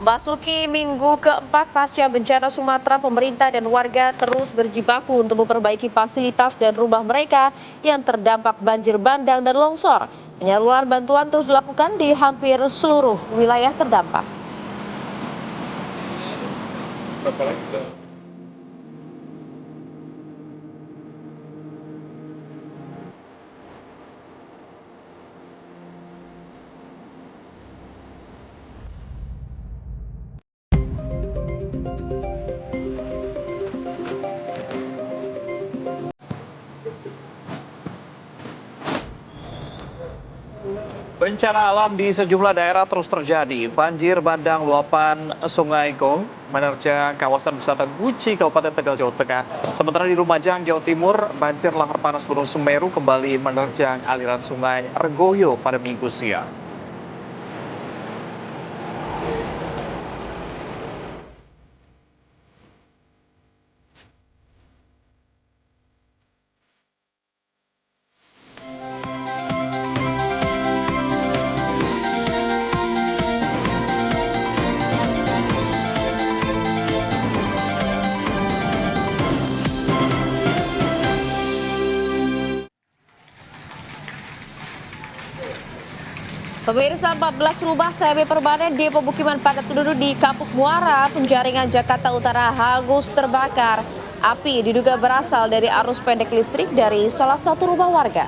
Masuki minggu keempat pasca bencana Sumatera, pemerintah dan warga terus berjibaku untuk memperbaiki fasilitas dan rumah mereka yang terdampak banjir bandang dan longsor. Penyaluran bantuan terus dilakukan di hampir seluruh wilayah terdampak. Bencana alam di sejumlah daerah terus terjadi. Banjir bandang luapan Sungai Gong menerjang kawasan wisata Guci, Kabupaten Tegal, Jawa Tengah. Sementara di Lumajang, Jawa Timur, banjir lahar panas Gunung Semeru kembali menerjang aliran Sungai Regoyo pada Minggu siang. Pemirsa, 14 rumah semi permanen di pemukiman padat penduduk di Kapuk Muara, Penjaringan, Jakarta Utara hangus terbakar. Api diduga berasal dari arus pendek listrik dari salah satu rumah warga.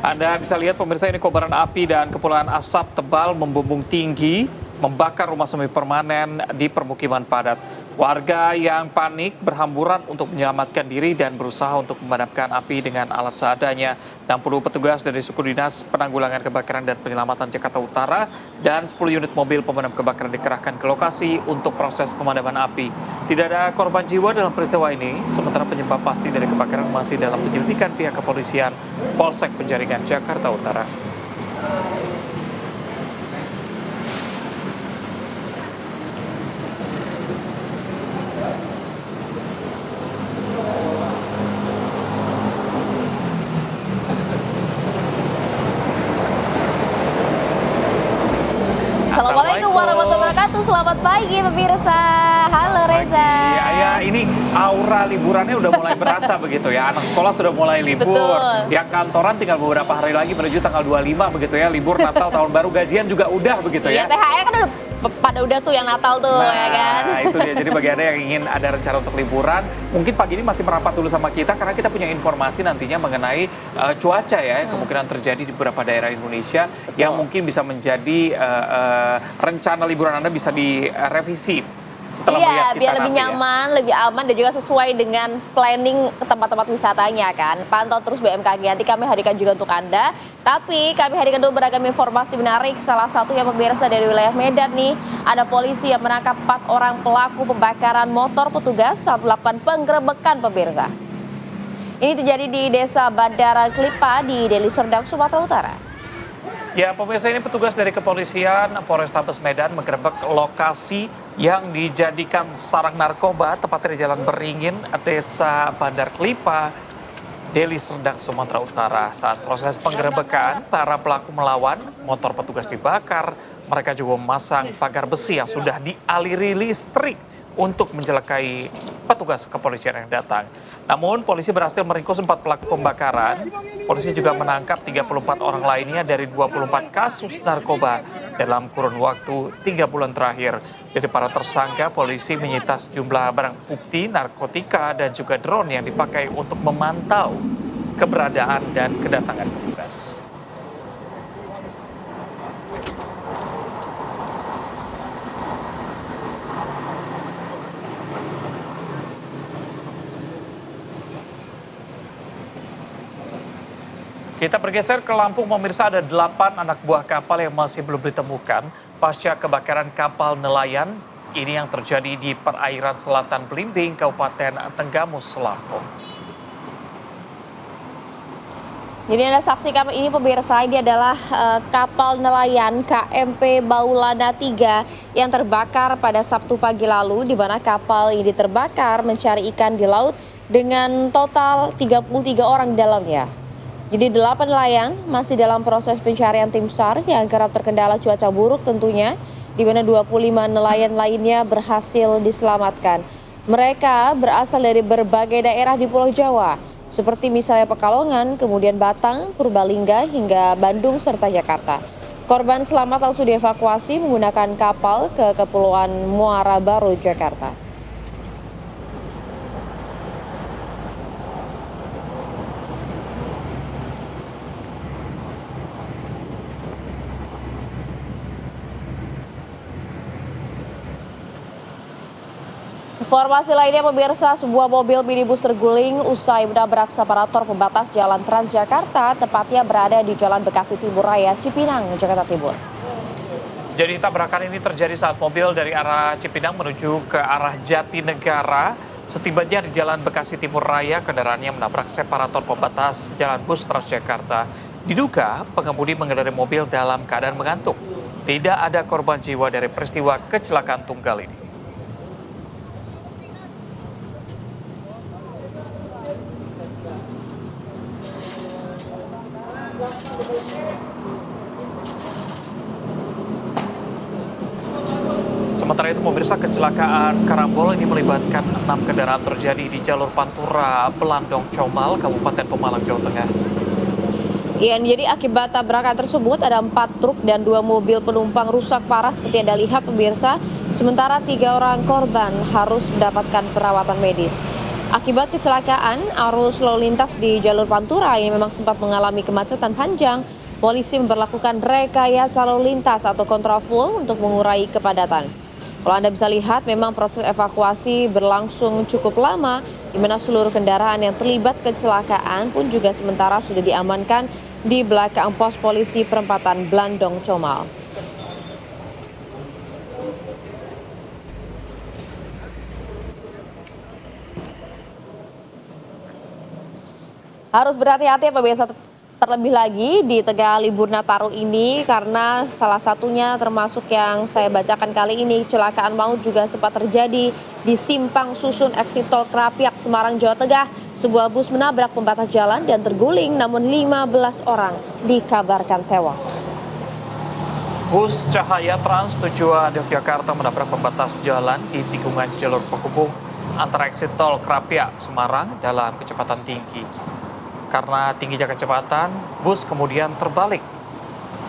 Anda bisa lihat pemirsa, ini kobaran api dan kepulan asap tebal membumbung tinggi membakar rumah semi permanen di permukiman padat. Warga yang panik berhamburan untuk menyelamatkan diri dan berusaha untuk memadamkan api dengan alat seadanya. 60 petugas dari Suku Dinas Penanggulangan Kebakaran dan Penyelamatan Jakarta Utara dan 10 unit mobil pemadam kebakaran dikerahkan ke lokasi untuk proses pemadaman api. Tidak ada korban jiwa dalam peristiwa ini, sementara penyebab pasti dari kebakaran masih dalam penyelidikan pihak kepolisian Polsek Penjaringan, Jakarta Utara. Assalamualaikum warahmatullahi wabarakatuh. Selamat pagi pemirsa. Halo Reza. Ya, ini aura liburannya udah mulai berasa begitu ya. Anak sekolah sudah mulai libur. Betul. Yang kantoran tinggal beberapa hari lagi menuju tanggal 25 begitu ya. Libur Natal, Tahun Baru, gajian juga udah begitu ya. Iya, THR kan udah tuh yang Natal tuh, ya kan. Nah, itu dia. Jadi bagi Anda yang ingin ada rencana untuk liburan, mungkin pagi ini masih merapat dulu sama kita karena kita punya informasi nantinya mengenai cuaca ya, yang kemungkinan terjadi di beberapa daerah Indonesia. Betul. Yang mungkin bisa menjadi rencana liburan Anda bisa direvisi setelah melihat kita biar lebih nanti nyaman, lebih aman dan juga sesuai dengan planning ke tempat-tempat wisatanya kan. Pantau terus BMKG, nanti kami hadirkan juga untuk Anda. Tapi kami hadirkan dulu beragam informasi menarik. Salah satu yang pemirsa dari wilayah Medan nih, ada polisi yang menangkap 4 orang pelaku pembakaran motor petugas saat melakukan penggerebekan pemirsa. Ini terjadi di Desa Bandara Klipa di Deli Serdang, Sumatera Utara. Ya, pemirsa, ini petugas dari kepolisian Polrestabes Medan menggerebek lokasi yang dijadikan sarang narkoba, tepatnya di Jalan Beringin, Desa Bandar Klipa, Deli Serdang, Sumatera Utara. Saat proses penggerebekan, para pelaku melawan, motor petugas dibakar, mereka juga memasang pagar besi yang sudah dialiri listrik untuk menjelekai petugas kepolisian yang datang. Namun polisi berhasil meringkus 4 pelaku pembakaran. Polisi juga menangkap 34 orang lainnya dari 24 kasus narkoba dalam kurun waktu 3 bulan terakhir. Dari para tersangka, polisi menyita sejumlah barang bukti, narkotika, dan juga drone yang dipakai untuk memantau keberadaan dan kedatangan petugas. Kita bergeser ke Lampung, pemirsa, ada 8 anak buah kapal yang masih belum ditemukan pasca kebakaran kapal nelayan ini yang terjadi di perairan selatan Belimbing, Kabupaten Tenggamus, Lampung. Jadi Anda saksikan ini pemirsa, ini adalah kapal nelayan KMP Baulana 3 yang terbakar pada Sabtu pagi lalu, di mana kapal ini terbakar mencari ikan di laut dengan total 33 orang di dalamnya. Jadi 8 nelayan masih dalam proses pencarian tim SAR yang kerap terkendala cuaca buruk tentunya, di mana 25 nelayan lainnya berhasil diselamatkan. Mereka berasal dari berbagai daerah di Pulau Jawa, seperti misalnya Pekalongan, kemudian Batang, Purbalingga, hingga Bandung serta Jakarta. Korban selamat langsung dievakuasi menggunakan kapal ke Kepulauan Muara Baru, Jakarta. Informasi lainnya pemirsa, sebuah mobil minibus terguling usai menabrak separator pembatas jalan Transjakarta, tepatnya berada di Jalan Bekasi Timur Raya, Cipinang, Jakarta Timur. Jadi tabrakan ini terjadi saat mobil dari arah Cipinang menuju ke arah Jatinegara. Setibanya di Jalan Bekasi Timur Raya, kendaraannya menabrak separator pembatas jalan bus Transjakarta. Diduga pengemudi mengendarai mobil dalam keadaan mengantuk. Tidak ada korban jiwa dari peristiwa kecelakaan tunggal ini. Sementara itu pemirsa, kecelakaan karambol ini melibatkan 6 kendaraan terjadi di jalur Pantura, Belandong, Comal, Kabupaten Pemalang, Jawa Tengah. Jadi akibat tabrakan tersebut ada 4 truk dan 2 mobil penumpang rusak parah seperti Anda lihat pemirsa. Sementara 3 orang korban harus mendapatkan perawatan medis. Akibat kecelakaan, arus lalu lintas di jalur Pantura ini memang sempat mengalami kemacetan panjang. Polisi memperlakukan rekayasa lalu lintas atau kontraflow untuk mengurai kepadatan. Kalau Anda bisa lihat, memang proses evakuasi berlangsung cukup lama, di mana seluruh kendaraan yang terlibat kecelakaan pun juga sementara sudah diamankan di belakang pos polisi perempatan Belandong, Comal. Harus berhati-hati pemirsa, terlebih lagi di tengah libur Nataru ini, karena salah satunya termasuk yang saya bacakan kali ini, kecelakaan maut juga sempat terjadi di Simpang Susun Exit Tol Krapiak, Semarang, Jawa Tengah. Sebuah bus menabrak pembatas jalan dan terguling, namun 15 orang dikabarkan tewas. Bus Cahaya Trans tujuan Yogyakarta menabrak pembatas jalan di tikungan jalur penghubung antara Exit Tol Krapiak, Semarang dalam kecepatan tinggi. Karena tingginya kecepatan, bus kemudian terbalik.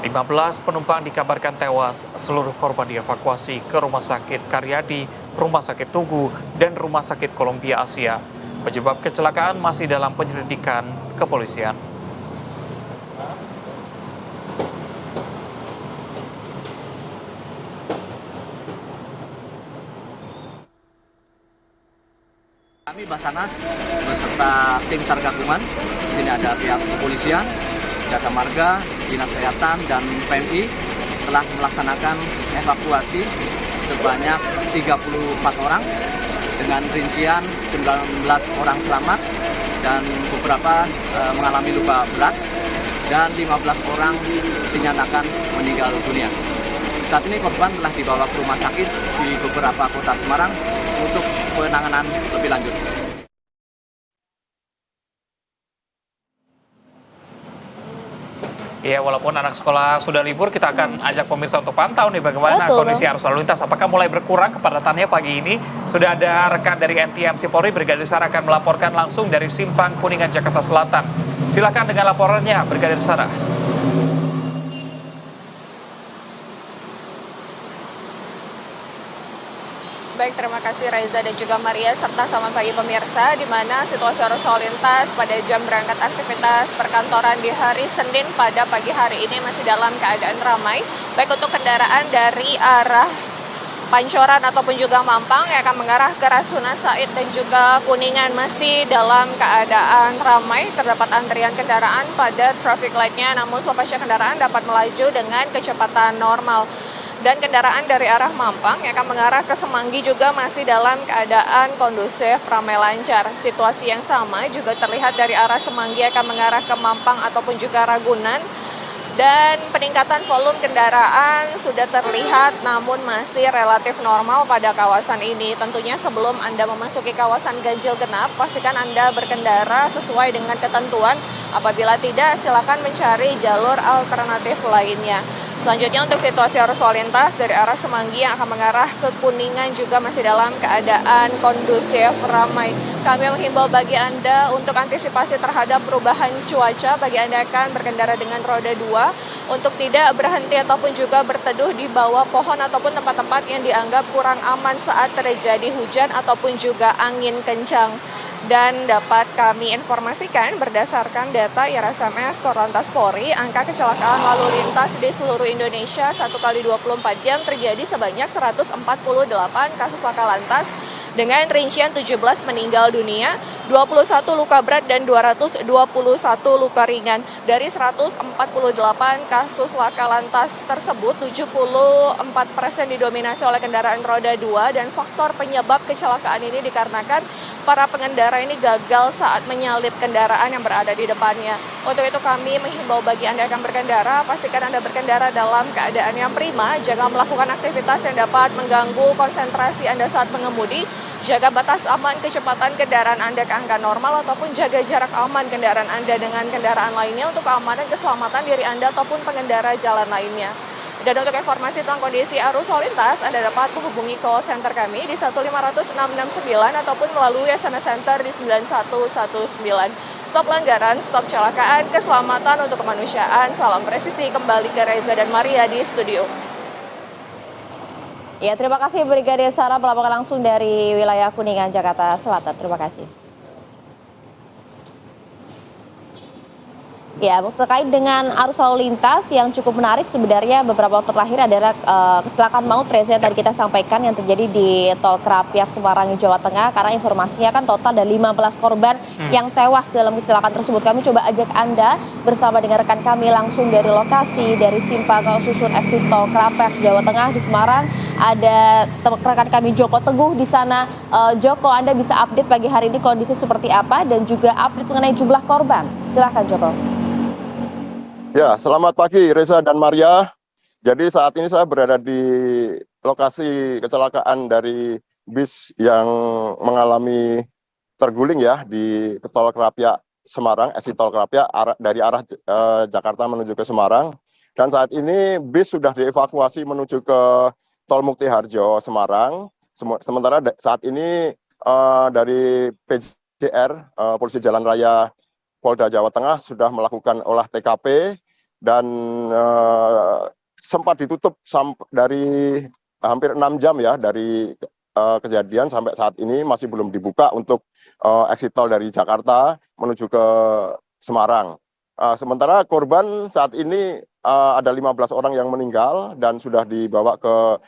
15 penumpang dikabarkan tewas, seluruh korban dievakuasi ke Rumah Sakit Karyadi, Rumah Sakit Tugu, dan Rumah Sakit Columbia Asia. Penyebab kecelakaan masih dalam penyelidikan kepolisian. Kami Basarnas beserta tim SAR gabungan, di sini ada pihak kepolisian, Jasa Marga, Dinas Kesehatan, dan PMI telah melaksanakan evakuasi sebanyak 34 orang dengan rincian 19 orang selamat dan beberapa mengalami luka berat dan 15 orang dinyatakan meninggal dunia. Saat ini korban telah dibawa ke rumah sakit di beberapa kota Semarang untuk penanganan lebih lanjut. Ya, walaupun anak sekolah sudah libur, kita akan ajak pemirsa untuk pantau nih bagaimana kondisi arus lalu lintas. Apakah mulai berkurang kepadatannya pagi ini? Sudah ada rekan dari NTMC Polri, Brigadir Sarah akan melaporkan langsung dari Simpang Kuningan, Jakarta Selatan. Silakan dengan laporannya, Brigadir Sarah. Baik, terima kasih Reza dan juga Maria, serta selamat pagi pemirsa, di mana situasi arus lalu lintas pada jam berangkat aktivitas perkantoran di hari Senin pada pagi hari ini masih dalam keadaan ramai, baik untuk kendaraan dari arah Pancoran ataupun juga Mampang yang akan mengarah ke Rasuna Said dan juga Kuningan masih dalam keadaan ramai, terdapat antrian kendaraan pada traffic light-nya, namun selepasnya kendaraan dapat melaju dengan kecepatan normal. Dan kendaraan dari arah Mampang yang akan mengarah ke Semanggi juga masih dalam keadaan kondusif, ramai lancar. Situasi yang sama juga terlihat dari arah Semanggi akan mengarah ke Mampang ataupun juga Ragunan. Dan peningkatan volume kendaraan sudah terlihat namun masih relatif normal pada kawasan ini. Tentunya sebelum Anda memasuki kawasan ganjil genap, pastikan Anda berkendara sesuai dengan ketentuan. Apabila tidak, silakan mencari jalur alternatif lainnya. Selanjutnya untuk situasi arus lalu lintas dari arah Semanggi yang akan mengarah ke Kuningan juga masih dalam keadaan kondusif, ramai. Kami menghimbau bagi Anda untuk antisipasi terhadap perubahan cuaca bagi Anda akan berkendara dengan roda 2 untuk tidak berhenti ataupun juga berteduh di bawah pohon ataupun tempat-tempat yang dianggap kurang aman saat terjadi hujan ataupun juga angin kencang. Dan dapat kami informasikan berdasarkan data IRSMS Korlantas Polri, angka kecelakaan lalu lintas di seluruh Indonesia 1 kali 24 jam terjadi sebanyak 148 kasus laka lantas dengan rincian 17 meninggal dunia, 21 luka berat dan 221 luka ringan. Dari 148 kasus laka lantas tersebut, 74% didominasi oleh kendaraan roda 2 dan faktor penyebab kecelakaan ini dikarenakan para pengendara ini gagal saat menyalip kendaraan yang berada di depannya. Untuk itu kami menghimbau bagi Anda yang akan berkendara, pastikan Anda berkendara dalam keadaan yang prima, jangan melakukan aktivitas yang dapat mengganggu konsentrasi Anda saat mengemudi, jaga batas aman kecepatan kendaraan Anda ke angka normal ataupun jaga jarak aman kendaraan Anda dengan kendaraan lainnya untuk keamanan keselamatan diri Anda ataupun pengendara jalan lainnya. Dan untuk informasi tentang kondisi arus lalu lintas, Anda dapat menghubungi call center kami di 1500669 ataupun melalui SMS Center di 9119. Stop pelanggaran, stop kecelakaan, keselamatan untuk kemanusiaan. Salam presisi, kembali ke Reza dan Maria di studio. Ya, terima kasih Brigadir Sarah melaporkan langsung dari wilayah Kuningan, Jakarta Selatan. Terima kasih. Ya, terkait dengan arus lalu lintas yang cukup menarik sebenarnya beberapa waktu terakhir adalah kecelakaan maut Reza yang tadi kita sampaikan yang terjadi di Tol Krapiak Semarang, Jawa Tengah, karena informasinya kan total ada 15 korban yang tewas dalam kecelakaan tersebut. Kami coba ajak Anda bersama dengan rekan kami langsung dari lokasi, dari simpang susun exit Tol Krapiak Jawa Tengah di Semarang. Ada rekan kami Joko Teguh di sana. Joko, Anda bisa update pagi hari ini kondisi seperti apa dan juga update mengenai jumlah korban. Silakan Joko. Ya, selamat pagi Reza dan Maria. Jadi saat ini saya berada di lokasi kecelakaan dari bis yang mengalami terguling ya di Tol Krapiak Semarang, exit Tol Krapiak dari arah Jakarta menuju ke Semarang. Dan saat ini bis sudah dievakuasi menuju ke Tol Muktiharjo Semarang. Sementara saat ini dari PJR, Polisi Jalan Raya Polda Jawa Tengah sudah melakukan olah TKP dan sempat ditutup dari hampir 6 jam ya dari kejadian sampai saat ini masih belum dibuka untuk exit tol dari Jakarta menuju ke Semarang. Sementara korban saat ini ada 15 orang yang meninggal dan sudah dibawa ke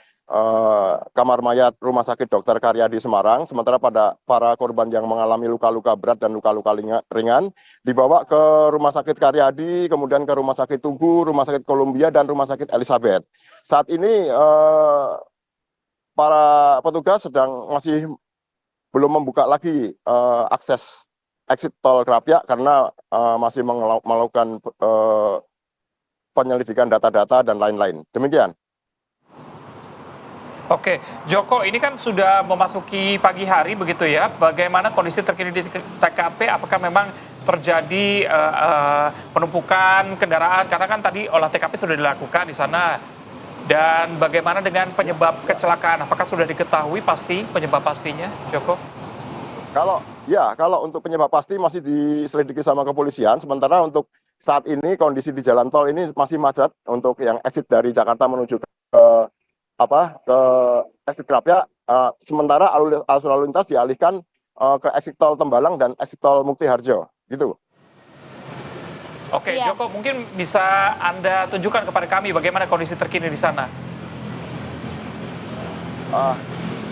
kamar mayat Rumah Sakit Dr. Karyadi Semarang, sementara pada para korban yang mengalami luka-luka berat dan luka-luka ringan dibawa ke Rumah Sakit Karyadi, kemudian ke Rumah Sakit Tugu, Rumah Sakit Columbia, dan Rumah Sakit Elizabeth. Saat ini para petugas masih belum membuka lagi akses exit tol Krapiak karena masih melakukan penyelidikan data-data dan lain-lain. Demikian. Oke, Joko, ini kan sudah memasuki pagi hari begitu ya. Bagaimana kondisi terkini di TKP? Apakah memang terjadi penumpukan kendaraan? Karena kan tadi olah TKP sudah dilakukan di sana. Dan bagaimana dengan penyebab kecelakaan? Apakah sudah diketahui pasti penyebab pastinya, Joko? Kalau untuk penyebab pasti masih diselidiki sama kepolisian. Sementara untuk saat ini kondisi di jalan tol ini masih macet untuk yang exit dari Jakarta menuju ke exit Krapiak, sementara arus lalu lintas dialihkan ke exit tol Tembalang dan exit tol Muktiharjo, gitu. Oke, ya. Joko, mungkin bisa Anda tunjukkan kepada kami bagaimana kondisi terkini di sana.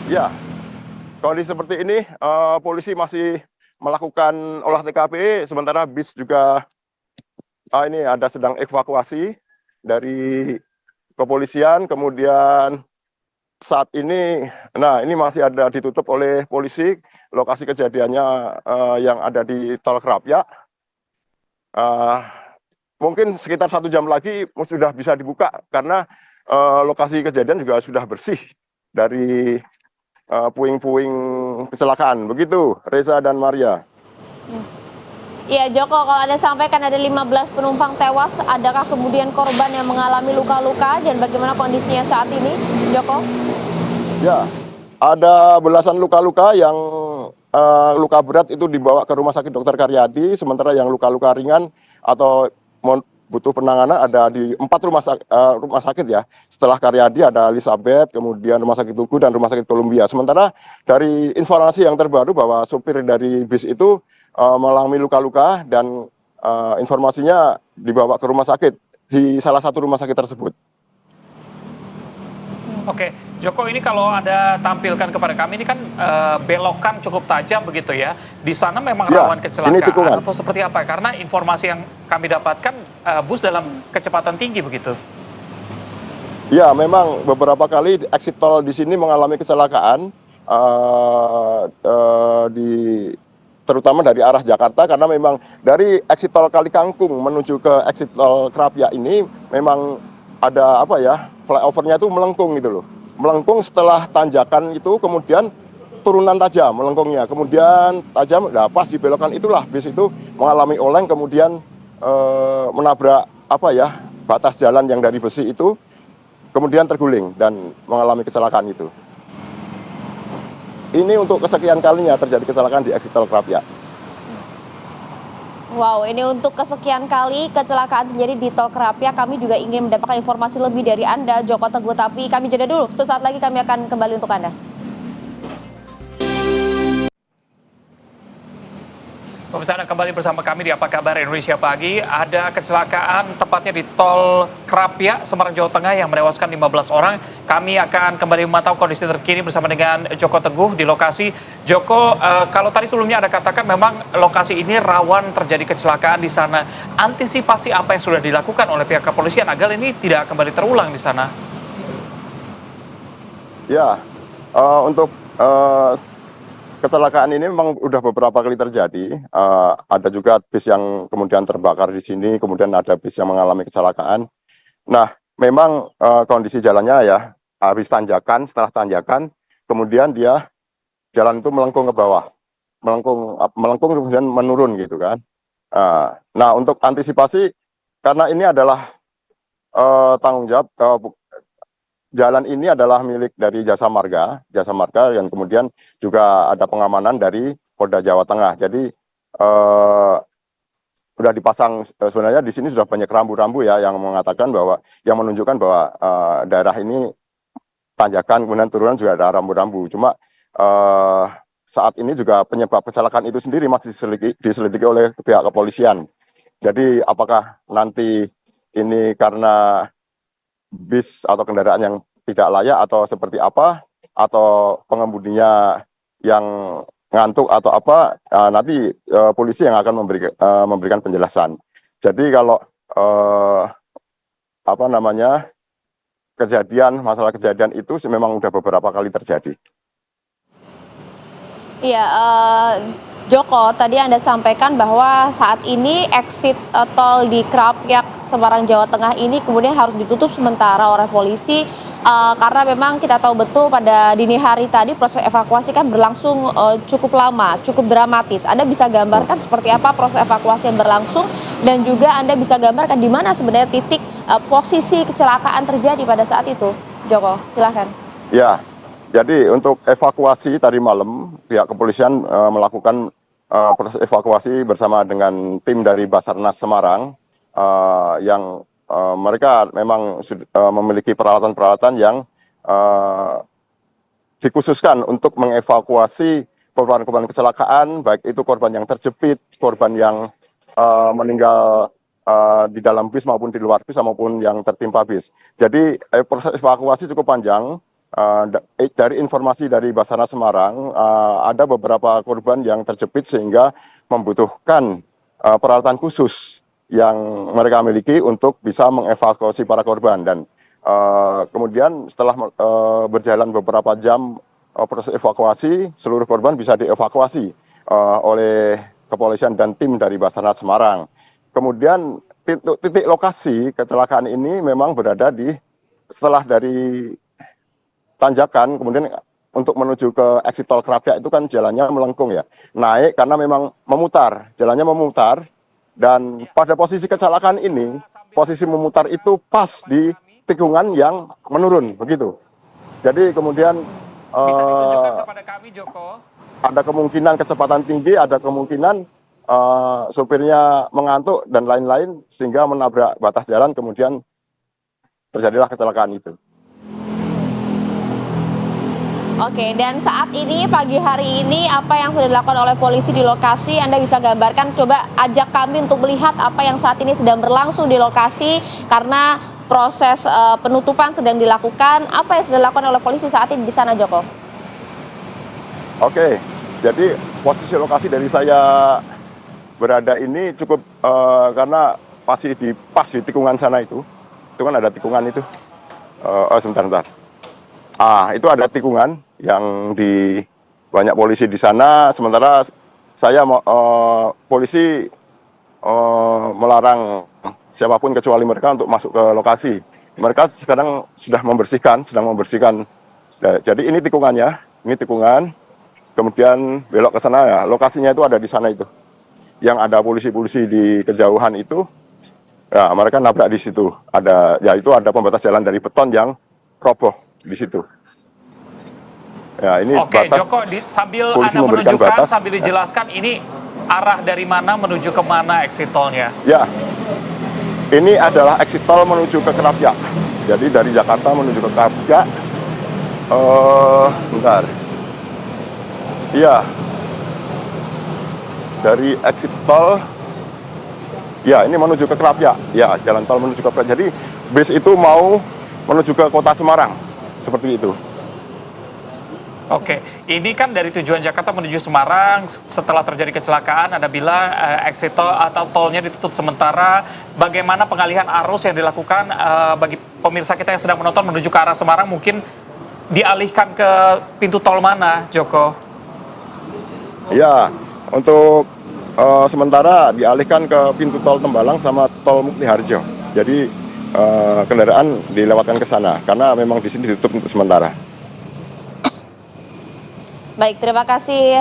Ya, kondisi seperti ini, polisi masih melakukan olah TKP, sementara bis juga ini ada sedang evakuasi dari kepolisian, kemudian saat ini, ini masih ada ditutup oleh polisi lokasi kejadiannya yang ada di Tol Krapiak. mungkin sekitar 1 jam lagi sudah bisa dibuka karena lokasi kejadian juga sudah bersih dari puing-puing kecelakaan. Begitu, Reza dan Maria. Iya Joko, kalau Anda sampaikan ada 15 penumpang tewas, adakah kemudian korban yang mengalami luka-luka dan bagaimana kondisinya saat ini, Joko? Ya, ada belasan luka-luka yang luka berat itu dibawa ke Rumah Sakit Dr. Karyadi, sementara yang luka-luka ringan atau butuh penanganan ada di 4 rumah sakit ya. Setelah Karyadi ada Elizabeth, kemudian Rumah Sakit Tugu dan Rumah Sakit Columbia. Sementara dari informasi yang terbaru bahwa sopir dari bis itu mengalami luka-luka dan informasinya dibawa ke rumah sakit di salah satu rumah sakit tersebut. Oke, Joko, ini kalau Anda tampilkan kepada kami ini kan belokan cukup tajam begitu ya. Di sana memang Ya, rawan ini kecelakaan tikungan. atau seperti apa? Karena informasi yang kami dapatkan bus dalam kecepatan tinggi begitu. Ya, memang beberapa kali exit tol di sini mengalami kecelakaan terutama dari arah Jakarta karena memang dari exit tol Kali Kangkung menuju ke exit tol Krapia ini memang ada flyovernya itu melengkung gitu loh. Melengkung setelah tanjakan itu kemudian turunan tajam melengkungnya. Kemudian tajam, nah pas di belokan itulah bis itu mengalami oleng kemudian menabrak batas jalan yang dari besi itu kemudian terguling dan mengalami kecelakaan itu. Ini untuk kesekian kalinya terjadi kecelakaan di exit tol Krapia. Wow, ini untuk kesekian kali kecelakaan terjadi di Tol Krapia. Kami juga ingin mendapatkan informasi lebih dari Anda, Joko Teguh. Tapi kami jeda dulu. Sesaat lagi kami akan kembali untuk Anda. Pemirsa, Anda kembali bersama kami di Apa Kabar Indonesia Pagi. Ada kecelakaan tepatnya di Tol Krapia, Semarang, Jawa Tengah yang menewaskan 15 orang. Kami akan kembali memantau kondisi terkini bersama dengan Joko Teguh di lokasi. Joko, kalau tadi sebelumnya Anda katakan memang lokasi ini rawan terjadi kecelakaan di sana. Antisipasi apa yang sudah dilakukan oleh pihak kepolisian agar ini tidak kembali terulang di sana? Ya, untuk kecelakaan ini memang udah beberapa kali terjadi. Ada juga bis yang kemudian terbakar di sini, kemudian ada bis yang mengalami kecelakaan. Nah, memang kondisi jalannya ya habis tanjakan, setelah tanjakan, kemudian dia jalan itu melengkung ke bawah, melengkung kemudian menurun gitu kan. Nah, untuk antisipasi karena ini adalah tanggung jawab. Jalan ini adalah milik dari Jasa Marga dan kemudian juga ada pengamanan dari Polda Jawa Tengah. Jadi sudah dipasang sebenarnya di sini sudah banyak rambu-rambu ya yang mengatakan bahwa yang menunjukkan bahwa daerah ini tanjakan kemudian turunan juga ada rambu-rambu. Cuma saat ini juga penyebab kecelakaan itu sendiri masih diselidiki oleh pihak kepolisian. Jadi apakah nanti ini karena bis atau kendaraan yang tidak layak atau seperti apa atau pengemudinya yang ngantuk atau apa, nanti polisi yang akan memberikan penjelasan. Jadi kalau masalah kejadian itu memang sudah beberapa kali terjadi. Iya, Joko, tadi Anda sampaikan bahwa saat ini exit tol di Krapia, Semarang, Jawa Tengah ini kemudian harus ditutup sementara oleh polisi karena memang kita tahu betul pada dini hari tadi proses evakuasi kan berlangsung cukup lama, cukup dramatis. Anda bisa gambarkan seperti apa proses evakuasi yang berlangsung dan juga Anda bisa gambarkan di mana sebenarnya titik posisi kecelakaan terjadi pada saat itu, Joko, silahkan. Ya, jadi untuk evakuasi tadi malam pihak kepolisian melakukan proses evakuasi bersama dengan tim dari Basarnas Semarang yang mereka memang memiliki peralatan-peralatan yang dikhususkan untuk mengevakuasi korban-korban kecelakaan, baik itu korban yang terjepit, korban yang meninggal di dalam bis maupun di luar bis maupun yang tertimpa bis. Jadi proses evakuasi cukup panjang. Dari informasi dari Basarnas Semarang, ada beberapa korban yang terjepit sehingga membutuhkan peralatan khusus yang mereka miliki untuk bisa mengevakuasi para korban. Dan kemudian setelah berjalan beberapa jam proses evakuasi, seluruh korban bisa dievakuasi oleh kepolisian dan tim dari Basarnas Semarang. Kemudian titik lokasi kecelakaan ini memang berada setelah dari tanjakan, kemudian untuk menuju ke exit tol Krapyak itu kan jalannya melengkung ya. Naik karena memang jalannya memutar, dan pada posisi kecelakaan ini, posisi memutar itu pas di tikungan yang menurun, begitu. Jadi kemudian Bisa ditunjukkan kepada kami, Joko? ada kemungkinan kecepatan tinggi, ada kemungkinan sopirnya mengantuk dan lain-lain sehingga menabrak batas jalan, kemudian terjadilah kecelakaan itu. Oke, dan saat ini pagi hari ini apa yang sudah dilakukan oleh polisi di lokasi? Anda bisa gambarkan, coba ajak kami untuk melihat apa yang saat ini sedang berlangsung di lokasi, karena proses penutupan sedang dilakukan. Apa yang sudah dilakukan oleh polisi saat ini di sana, Joko? Oke, jadi posisi lokasi dari saya berada ini cukup karena masih pas di tikungan sana itu kan ada tikungan itu. Sebentar. Itu ada tikungan yang banyak polisi di sana. Sementara saya polisi melarang siapapun kecuali mereka untuk masuk ke lokasi. Mereka sekarang sedang membersihkan. Jadi ini tikungannya, kemudian belok ke sana ya. Lokasinya itu ada di sana itu. Yang ada polisi-polisi di kejauhan itu, ya mereka nabrak di situ. Ada pembatas jalan dari beton yang roboh di situ. Ya, ini Oke, batas, Joko, sambil polisi Anda memberikan menunjukkan, batas. sambil dijelaskan, ini arah dari mana menuju ke mana exit tolnya? Ya, ini adalah exit tol menuju ke Krapyak. Jadi dari Jakarta menuju ke Krapyak. Bentar. Iya. Dari exit tol. Ya, ini menuju ke Krapyak. Ya, jalan tol menuju ke Krapyak. Jadi bis itu mau menuju ke kota Semarang. Seperti itu. Oke, ini kan dari tujuan Jakarta menuju Semarang, setelah terjadi kecelakaan, Anda bilang exit tol atau tolnya ditutup sementara. Bagaimana pengalihan arus yang dilakukan bagi pemirsa kita yang sedang menonton menuju ke arah Semarang, mungkin dialihkan ke pintu tol mana, Joko? Ya, untuk sementara dialihkan ke pintu tol Tembalang sama tol Mukti Harjo. Jadi kendaraan dilewatkan ke sana, karena memang di sini ditutup untuk sementara. Baik, terima kasih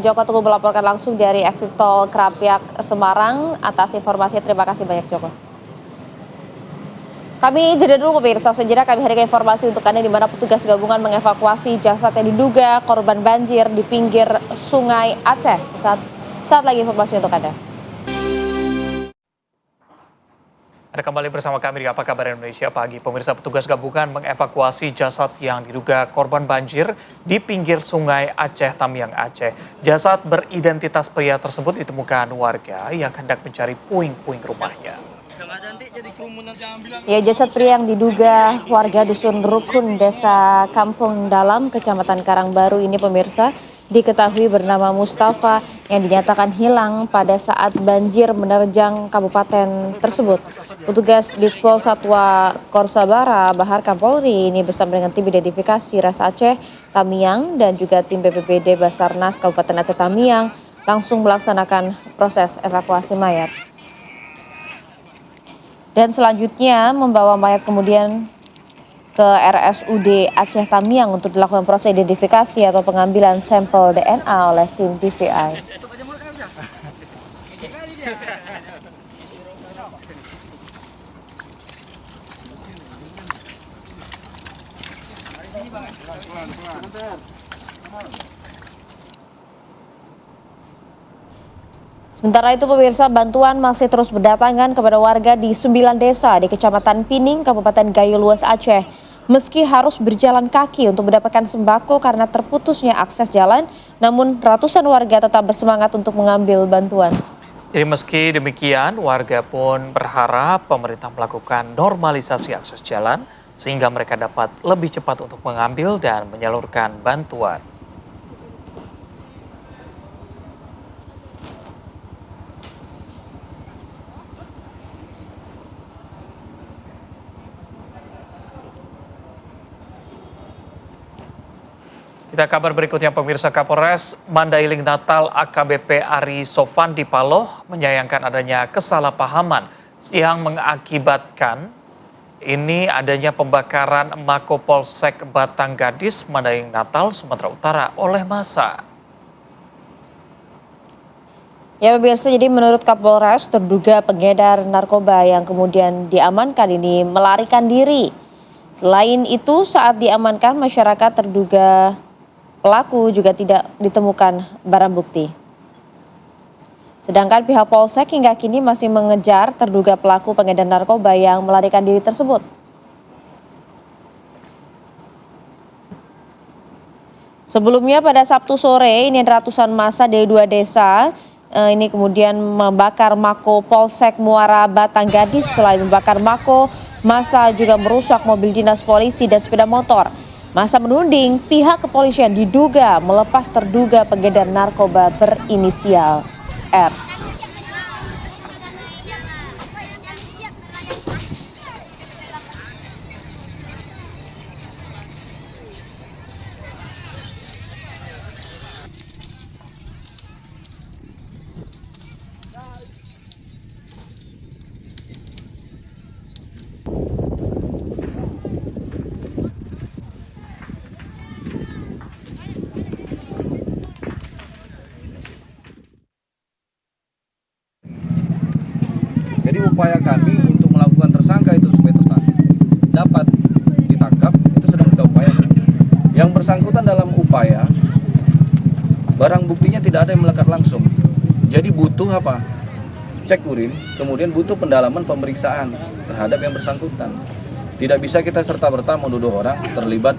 Joko Teguh melaporkan langsung dari exit tol Krapyak Semarang atas informasi. Terima kasih banyak, Joko. Kami jeda dulu pemirsa, sejenak kami hadirkan informasi untuk Anda di mana petugas gabungan mengevakuasi jasad yang diduga korban banjir di pinggir Sungai Aceh. Saat lagi informasi untuk Anda. Anda kembali bersama kami di Apa Kabar Indonesia Pagi. Pemirsa, petugas gabungan mengevakuasi jasad yang diduga korban banjir di pinggir Sungai Aceh, Tamiang, Aceh. Jasad beridentitas pria tersebut ditemukan warga yang hendak mencari puing-puing rumahnya. Ya, jasad pria yang diduga warga Dusun Rukun, Desa Kampung Dalam, Kecamatan Karangbaru ini pemirsa, diketahui bernama Mustafa yang dinyatakan hilang pada saat banjir menerjang kabupaten tersebut. Petugas Ditpol Satwa Korsabara Bahar Kapolri ini bersama dengan tim identifikasi Ras Aceh Tamiang dan juga tim BPBD Basarnas Kabupaten Aceh Tamiang langsung melaksanakan proses evakuasi mayat. Dan selanjutnya membawa mayat kemudian ke RSUD Aceh Tamiang untuk dilakukan proses identifikasi atau pengambilan sampel DNA oleh tim DVI. Sementara itu pemirsa, bantuan masih terus berdatangan kepada warga di 9 desa di Kecamatan Pining, Kabupaten Gayo Luas, Aceh. Meski harus berjalan kaki untuk mendapatkan sembako karena terputusnya akses jalan, namun ratusan warga tetap bersemangat untuk mengambil bantuan. Jadi meski demikian, warga pun berharap pemerintah melakukan normalisasi akses jalan sehingga mereka dapat lebih cepat untuk mengambil dan menyalurkan bantuan. Kita kabar berikutnya pemirsa, Kapolres Mandailing Natal AKBP Ari Sofandi Paloh menyayangkan adanya kesalahpahaman yang mengakibatkan ini adanya pembakaran Mako Polsek Batanggadis, Madaeng Natal, Sumatera Utara oleh massa. Ya pemirsa, jadi menurut Kapolres, terduga pengedar narkoba yang kemudian diamankan ini melarikan diri. Selain itu, saat diamankan masyarakat terduga pelaku juga tidak ditemukan barang bukti. Sedangkan pihak Polsek hingga kini masih mengejar terduga pelaku pengedar narkoba yang melarikan diri tersebut. Sebelumnya pada Sabtu sore, ini ratusan massa dari 2 desa ini kemudian membakar Mako Polsek Muara Batanggadis. Selain membakar Mako, massa juga merusak mobil dinas polisi dan sepeda motor. Massa menuding pihak kepolisian diduga melepas terduga pengedar narkoba berinisial R. Jadi upaya kami untuk melakukan tersangka itu supaya dapat ditangkap itu sedang kita upayakan. Yang bersangkutan dalam upaya barang buktinya tidak ada yang melekat langsung. Jadi butuh apa? Cek urin, kemudian butuh pendalaman pemeriksaan terhadap yang bersangkutan. Tidak bisa kita serta-merta menuduh orang terlibat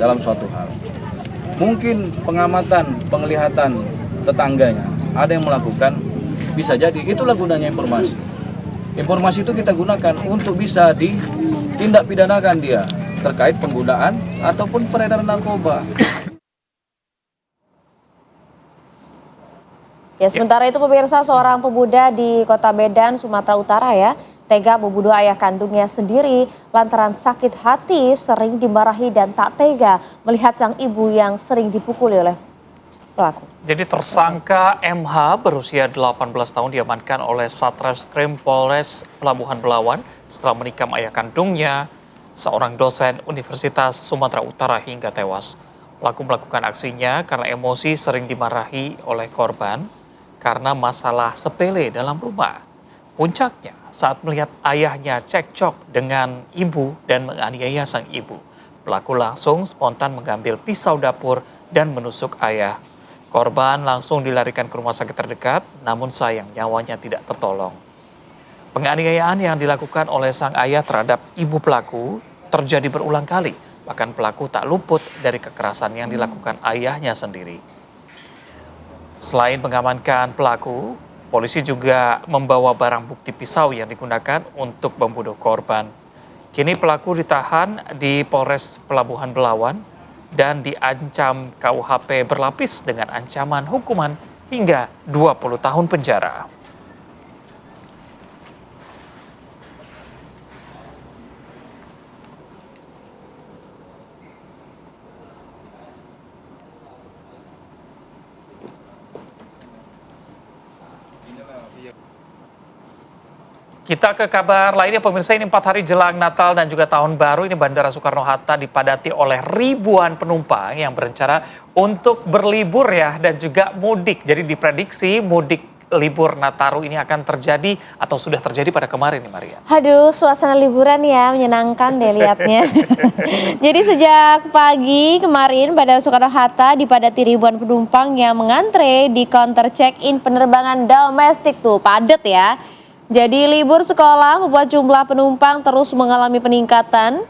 dalam suatu hal. Mungkin pengamatan, penglihatan tetangganya ada yang melakukan, bisa jadi itulah gunanya informasi. Informasi itu kita gunakan untuk bisa ditindak pidanakan dia terkait penggunaan ataupun peredaran narkoba. Ya, sementara itu pemirsa, seorang pemuda di Kota Medan, Sumatera Utara ya, tega membunuh ayah kandungnya sendiri lantaran sakit hati, sering dimarahi dan tak tega melihat sang ibu yang sering dipukuli oleh pelaku. Jadi tersangka MH berusia 18 tahun diamankan oleh Satreskrim Polres Pelabuhan Belawan setelah menikam ayah kandungnya, seorang dosen Universitas Sumatera Utara, hingga tewas. Pelaku melakukan aksinya karena emosi, sering dimarahi oleh korban karena masalah sepele dalam rumah. Puncaknya saat melihat ayahnya cekcok dengan ibu dan menganiaya sang ibu. Pelaku langsung spontan mengambil pisau dapur dan menusuk ayah. Korban langsung dilarikan ke rumah sakit terdekat, namun sayang nyawanya tidak tertolong. Penganiayaan yang dilakukan oleh sang ayah terhadap ibu pelaku terjadi berulang kali. Bahkan pelaku tak luput dari kekerasan yang dilakukan ayahnya sendiri. Selain mengamankan pelaku, polisi juga membawa barang bukti pisau yang digunakan untuk membunuh korban. Kini pelaku ditahan di Polres Pelabuhan Belawan dan diancam KUHP berlapis dengan ancaman hukuman hingga 20 tahun penjara. Kita ke kabar lainnya pemirsa, ini 4 hari jelang Natal dan juga Tahun Baru, ini Bandara Soekarno-Hatta dipadati oleh ribuan penumpang yang berencana untuk berlibur ya dan juga mudik. Jadi diprediksi mudik libur Nataru ini akan terjadi atau sudah terjadi pada kemarin nih Maria. Aduh, suasana liburan ya menyenangkan deh lihatnya. Jadi sejak pagi kemarin Bandara Soekarno-Hatta dipadati ribuan penumpang yang mengantre di counter check-in penerbangan domestik tuh, padat ya. Jadi libur sekolah membuat jumlah penumpang terus mengalami peningkatan,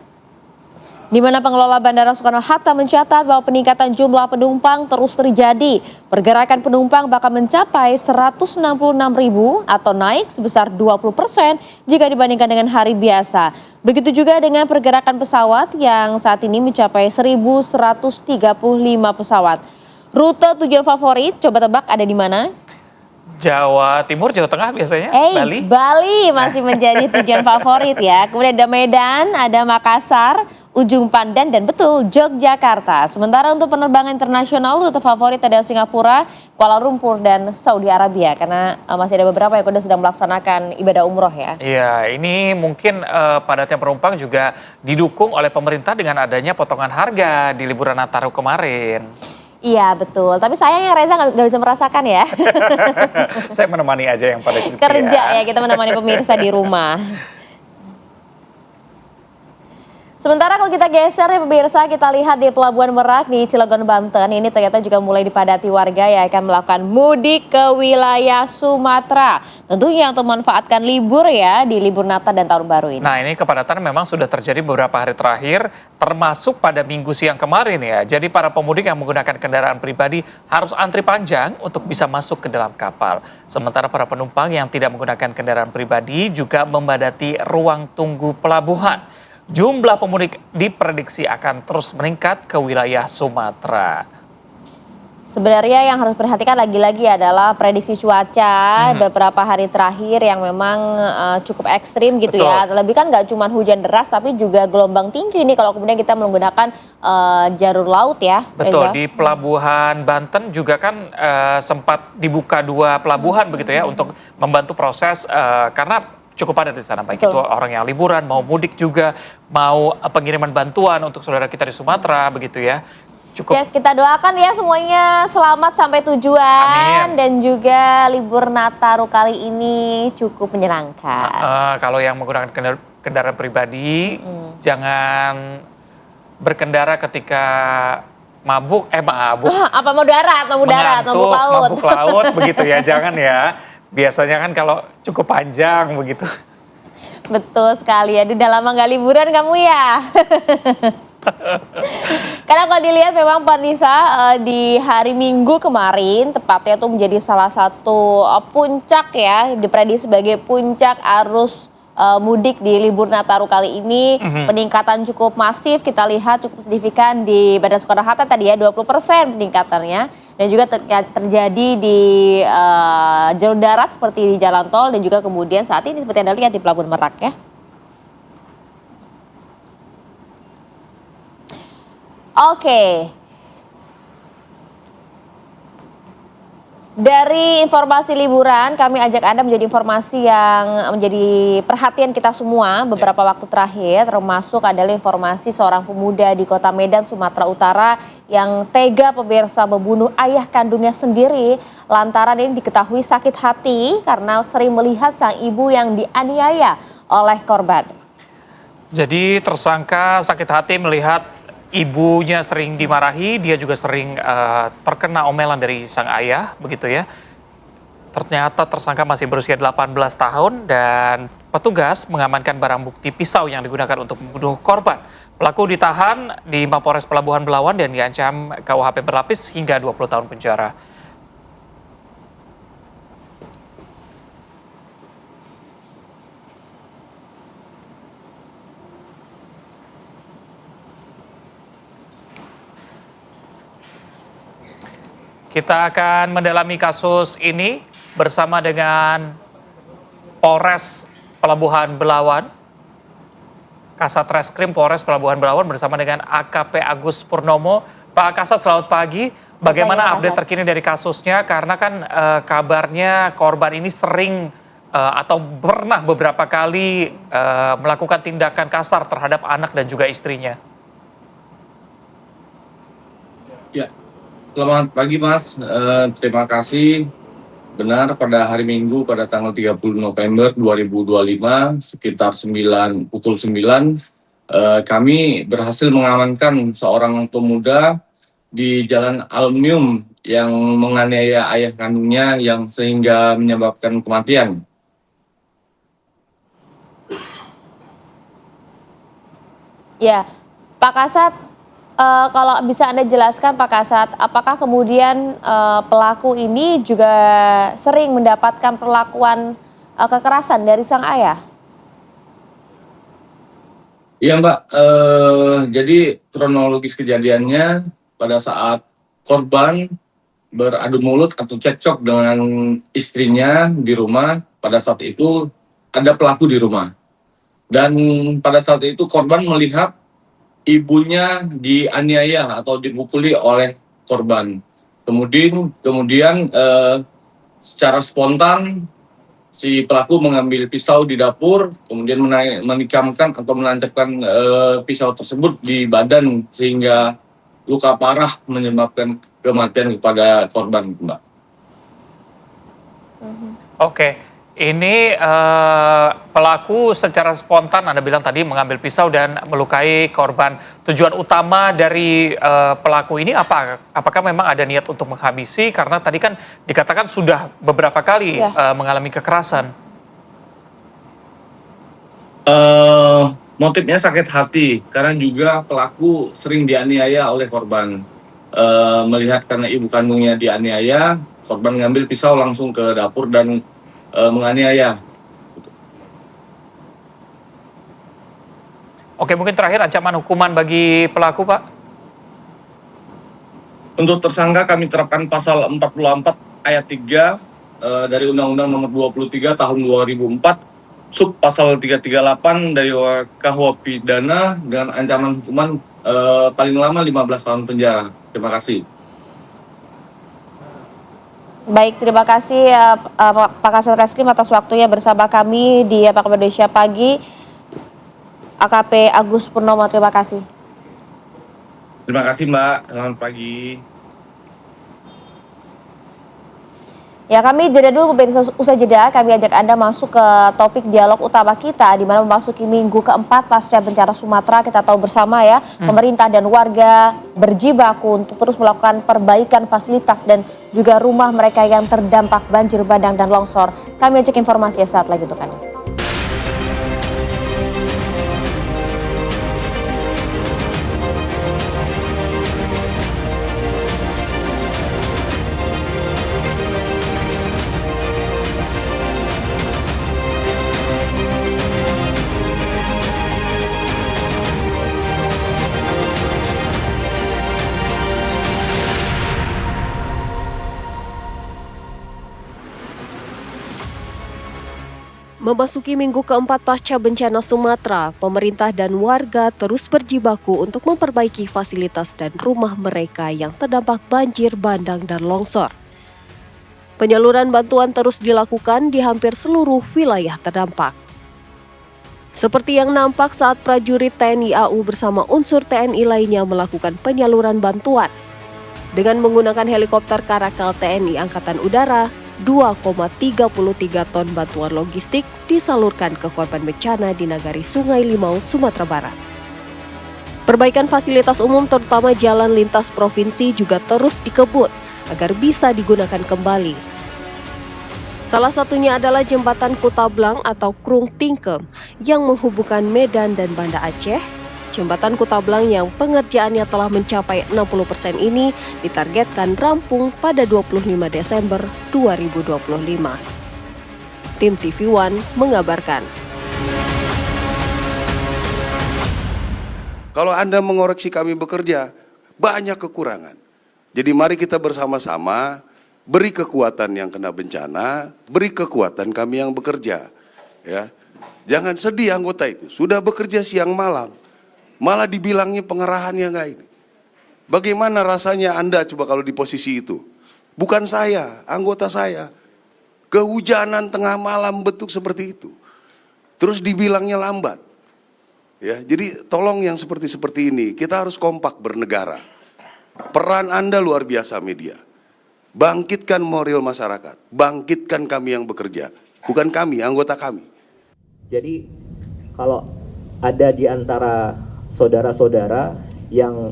di mana pengelola Bandara Soekarno-Hatta mencatat bahwa peningkatan jumlah penumpang terus terjadi. Pergerakan penumpang bakal mencapai 166.000 atau naik sebesar 20% jika dibandingkan dengan hari biasa. Begitu juga dengan pergerakan pesawat yang saat ini mencapai 1.135 pesawat. Rute tujuan favorit, coba tebak ada di mana? Jawa Timur, Jawa Tengah biasanya, Bali masih menjadi tujuan favorit ya. Kemudian ada Medan, ada Makassar, Ujung Pandan, dan betul Yogyakarta. Sementara untuk penerbangan internasional, rute favorit ada Singapura, Kuala Lumpur, dan Saudi Arabia. Karena masih ada beberapa yang sedang melaksanakan ibadah umroh ya. Iya, ini mungkin padatnya penumpang juga didukung oleh pemerintah dengan adanya potongan harga di liburan Nataru kemarin. Iya betul, tapi sayangnya Reza nggak bisa merasakan ya. Saya menemani aja yang pada cuti Kerja ya, kita menemani pemirsa di rumah. Sementara kalau kita geser ya pemirsa, kita lihat di Pelabuhan Merak di Cilegon, Banten. Ini ternyata juga mulai dipadati warga yang akan melakukan mudik ke wilayah Sumatera. Tentunya untuk memanfaatkan libur ya, di libur Natal dan Tahun Baru ini. Nah, ini kepadatan memang sudah terjadi beberapa hari terakhir, termasuk pada Minggu siang kemarin ya. Jadi para pemudik yang menggunakan kendaraan pribadi harus antri panjang untuk bisa masuk ke dalam kapal. Sementara para penumpang yang tidak menggunakan kendaraan pribadi juga membadati ruang tunggu pelabuhan. Jumlah pemudik diprediksi akan terus meningkat ke wilayah Sumatera. Sebenarnya yang harus perhatikan lagi-lagi adalah prediksi cuaca beberapa hari terakhir yang memang cukup ekstrim gitu. Betul. Ya. Terlebih kan nggak cuma hujan deras tapi juga gelombang tinggi nih kalau kemudian kita menggunakan jalur laut ya. Betul, Reza. di Pelabuhan Banten juga kan sempat dibuka 2 pelabuhan begitu ya untuk membantu proses karena cukup padat di sana, baik Betul. itu orang yang liburan, mau mudik juga, mau pengiriman bantuan untuk saudara kita di Sumatera begitu ya. Cukup. Ya, kita doakan ya semuanya selamat sampai tujuan. Amin. Dan juga libur Nataru kali ini cukup menyenangkan. Kalau yang menggunakan kendaraan pribadi, jangan berkendara ketika mabuk. Apa mau darat, mau darat, Mengantuk, mau laut. mabuk laut begitu ya, jangan ya. Biasanya kan kalau cukup panjang begitu. Betul sekali ya, udah lama nggak liburan kamu ya. Karena kalau dilihat memang Panisa di hari Minggu kemarin tepatnya itu menjadi salah satu puncak ya, diprediksi sebagai puncak arus mudik di libur Nataru kali ini. Peningkatan cukup masif, kita lihat cukup signifikan di Bandara Soekarno-Hatta tadi ya, 20% peningkatannya. Dan juga terjadi di jalur darat seperti di jalan tol dan juga kemudian saat ini seperti Anda lihat di Pelabuhan Merak ya. Oke. Dari informasi liburan, kami ajak Anda menjadi informasi yang menjadi perhatian kita semua beberapa waktu terakhir, termasuk adalah informasi seorang pemuda di Kota Medan, Sumatera Utara yang tega pemirsa membunuh ayah kandungnya sendiri lantaran ini diketahui sakit hati karena sering melihat sang ibu yang dianiaya oleh korban. Jadi tersangka sakit hati melihat ibunya sering dimarahi, dia juga sering terkena omelan dari sang ayah, begitu ya. Ternyata tersangka masih berusia 18 tahun dan petugas mengamankan barang bukti pisau yang digunakan untuk membunuh korban. Pelaku ditahan di Mapores Pelabuhan Belawan dan diancam KUHP berlapis hingga 20 tahun penjara. Kita akan mendalami kasus ini bersama dengan Polres Pelabuhan Belawan, Kasat Reskrim Polres Pelabuhan Belawan bersama dengan AKP Agus Purnomo. Pak Kasat, selamat pagi. Bagaimana update terkini dari kasusnya? Karena kan kabarnya korban ini sering atau pernah beberapa kali melakukan tindakan kasar terhadap anak dan juga istrinya. Ya, selamat pagi Mas. Terima kasih. Benar, pada hari Minggu pada tanggal 30 November 2025 sekitar pukul 9 kami berhasil mengamankan seorang pemuda di Jalan Aluminium yang menganiaya ayah kandungnya yang sehingga menyebabkan kematian. Ya, Pak Kasat, kalau bisa Anda jelaskan Pak Kasat, apakah kemudian pelaku ini juga sering mendapatkan perlakuan kekerasan dari sang ayah? Iya Mbak, jadi kronologis kejadiannya pada saat korban beradu mulut atau cekcok dengan istrinya di rumah, pada saat itu ada pelaku di rumah. Dan pada saat itu korban melihat ibunya dianiaya atau dipukuli oleh korban. Kemudian secara spontan si pelaku mengambil pisau di dapur, kemudian menikamkan atau menancapkan pisau tersebut di badan sehingga luka parah menyebabkan kematian kepada korban, Mbak. Oke, ini pelaku secara spontan Anda bilang tadi mengambil pisau dan melukai korban. Tujuan utama dari pelaku ini apa? Apakah memang ada niat untuk menghabisi? Karena tadi kan dikatakan sudah beberapa kali mengalami kekerasan. Motifnya sakit hati karena juga pelaku sering dianiaya oleh korban. Melihat karena ibu kandungnya dianiaya, korban ngambil pisau langsung ke dapur dan menganiaya. Oke, mungkin terakhir ancaman hukuman bagi pelaku, Pak? Untuk tersangka kami terapkan pasal 44 ayat 3 dari Undang-Undang Nomor 23 Tahun 2004, sub pasal 338 dari KUH pidana dengan ancaman hukuman paling lama 15 tahun penjara. Terima kasih. Baik, terima kasih Pak Kasat Reskrim atas waktunya bersama kami di Apa Kabar Indonesia Pagi. AKP Agus Purnomo, terima kasih. Terima kasih, Mbak. Selamat pagi. Ya, kami jeda dulu, pemirsa. Usai jeda kami ajak Anda masuk ke topik dialog utama kita di mana memasuki minggu keempat pasca bencana Sumatera. Kita tahu bersama ya, pemerintah dan warga berjibaku untuk terus melakukan perbaikan fasilitas dan juga rumah mereka yang terdampak banjir bandang dan longsor. Kami ajak informasi saat lagi untuk Anda. Memasuki minggu keempat pasca bencana Sumatera, pemerintah dan warga terus berjibaku untuk memperbaiki fasilitas dan rumah mereka yang terdampak banjir bandang dan longsor. Penyaluran bantuan terus dilakukan di hampir seluruh wilayah terdampak. Seperti yang nampak saat prajurit TNI AU bersama unsur TNI lainnya melakukan penyaluran bantuan. Dengan menggunakan helikopter Karakal TNI Angkatan Udara, 2,33 ton bantuan logistik disalurkan ke korban bencana di Nagari Sungai Limau, Sumatera Barat. Perbaikan fasilitas umum terutama jalan lintas provinsi juga terus dikebut agar bisa digunakan kembali. Salah satunya adalah jembatan Kutablang atau Krung Tingkem yang menghubungkan Medan dan Banda Aceh. Jembatan Kutablang yang pengerjaannya telah mencapai 60% ini ditargetkan rampung pada 25 Desember 2025. Tim TV One mengabarkan. Kalau Anda mengoreksi kami bekerja, banyak kekurangan. Jadi mari kita bersama-sama beri kekuatan yang kena bencana, beri kekuatan kami yang bekerja. Ya, jangan sedih anggota itu, sudah bekerja siang malam. Malah dibilangnya pengerahannya enggak ini. Bagaimana rasanya Anda coba kalau di posisi itu? Bukan saya, anggota saya. Kehujanan tengah malam bentuk seperti itu. Terus dibilangnya lambat. Ya, jadi tolong yang seperti ini, kita harus kompak bernegara. Peran Anda luar biasa media. Bangkitkan moral masyarakat, bangkitkan kami yang bekerja. Bukan kami, anggota kami. Jadi kalau ada di antara saudara-saudara yang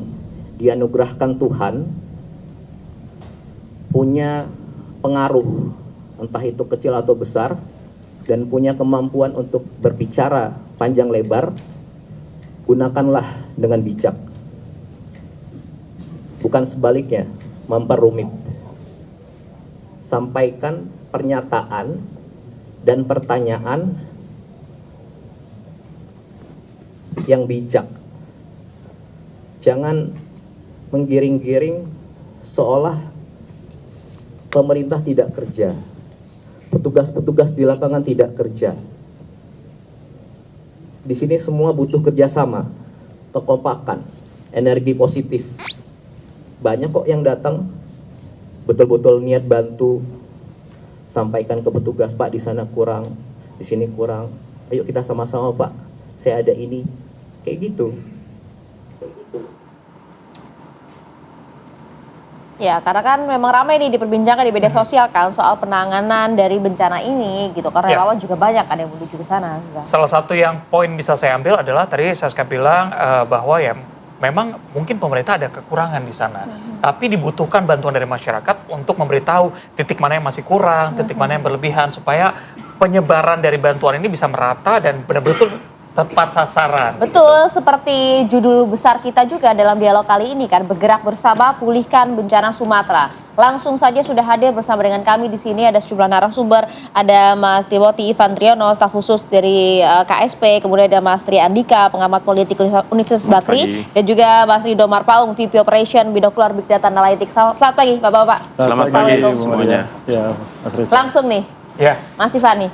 dianugerahkan Tuhan punya pengaruh, entah itu kecil atau besar, dan punya kemampuan untuk berbicara panjang lebar, gunakanlah dengan bijak. Bukan sebaliknya, memperumit. Sampaikan pernyataan dan pertanyaan yang bijak. Jangan menggiring-giring seolah pemerintah tidak kerja. Petugas-petugas di lapangan tidak kerja. Di sini semua butuh kerjasama. kekompakan, energi positif. Banyak kok yang datang betul-betul niat bantu, sampaikan ke petugas, Pak di sana kurang, di sini kurang. Ayo kita sama-sama Pak, saya ada ini, kayak gitu. Ya, karena kan memang ramai nih diperbincangkan di media sosial kan soal penanganan dari bencana ini gitu. Karena relawan juga banyak kan yang menuju ke sana. Salah satu yang poin bisa saya ambil adalah tadi Saska bilang bahwa ya memang mungkin pemerintah ada kekurangan di sana. Tapi dibutuhkan bantuan dari masyarakat untuk memberitahu titik mana yang masih kurang, titik mana yang berlebihan supaya penyebaran dari bantuan ini bisa merata dan benar-benar tepat sasaran. Betul, seperti judul besar kita juga dalam dialog kali ini kan, bergerak bersama pulihkan bencana Sumatera. Langsung saja sudah hadir bersama dengan kami di sini ada sejumlah narasumber, ada Mas Timothy Ivan Triono, staf khusus dari KSP, kemudian ada Mas Tri Andika, pengamat politik Universitas Bakri, dan juga Mas Rido Marpaung, VP Operation Binokular Big Data Analytics. Selamat pagi, Bapak-bapak. Selamat pagi semuanya. Ya, Mas Reza. Langsung nih, Ya, Mas Ivan nih.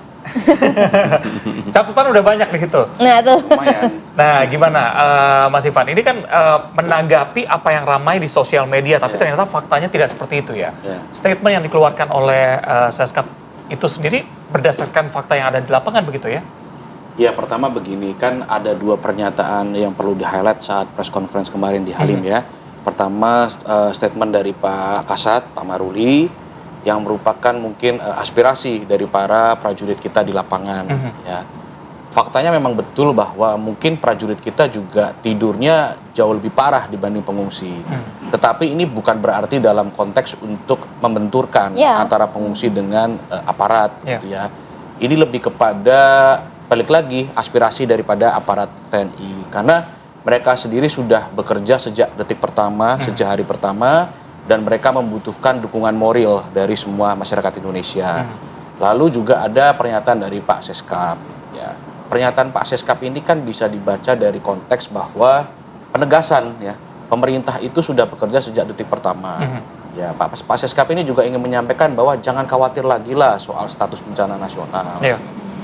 catatan udah banyak di situ. Nah tuh. Nah, gimana Mas Ivan? Ini kan menanggapi apa yang ramai di sosial media, tapi ternyata faktanya tidak seperti itu ya. Statement yang dikeluarkan oleh Seskap itu sendiri berdasarkan fakta yang ada di lapangan begitu ya? Ya, pertama begini, kan ada dua pernyataan yang perlu di-highlight saat press conference kemarin di Halim ya. Pertama, statement dari Pak Kasat, Pak Maruli, yang merupakan mungkin aspirasi dari para prajurit kita di lapangan. Ya. Faktanya memang betul bahwa mungkin prajurit kita juga tidurnya jauh lebih parah dibanding pengungsi. Tetapi ini bukan berarti dalam konteks untuk membenturkan antara pengungsi dengan aparat gitu ya. Ini lebih kepada balik lagi aspirasi daripada aparat TNI, karena mereka sendiri sudah bekerja sejak detik pertama, sejak hari pertama, dan mereka membutuhkan dukungan moral dari semua masyarakat Indonesia. Lalu juga ada pernyataan dari Pak Seskap. Ya. Pernyataan Pak Seskap ini kan bisa dibaca dari konteks bahwa penegasan ya, pemerintah itu sudah bekerja sejak detik pertama. Ya, Pak Seskap ini juga ingin menyampaikan bahwa jangan khawatir lagi lah soal status bencana nasional.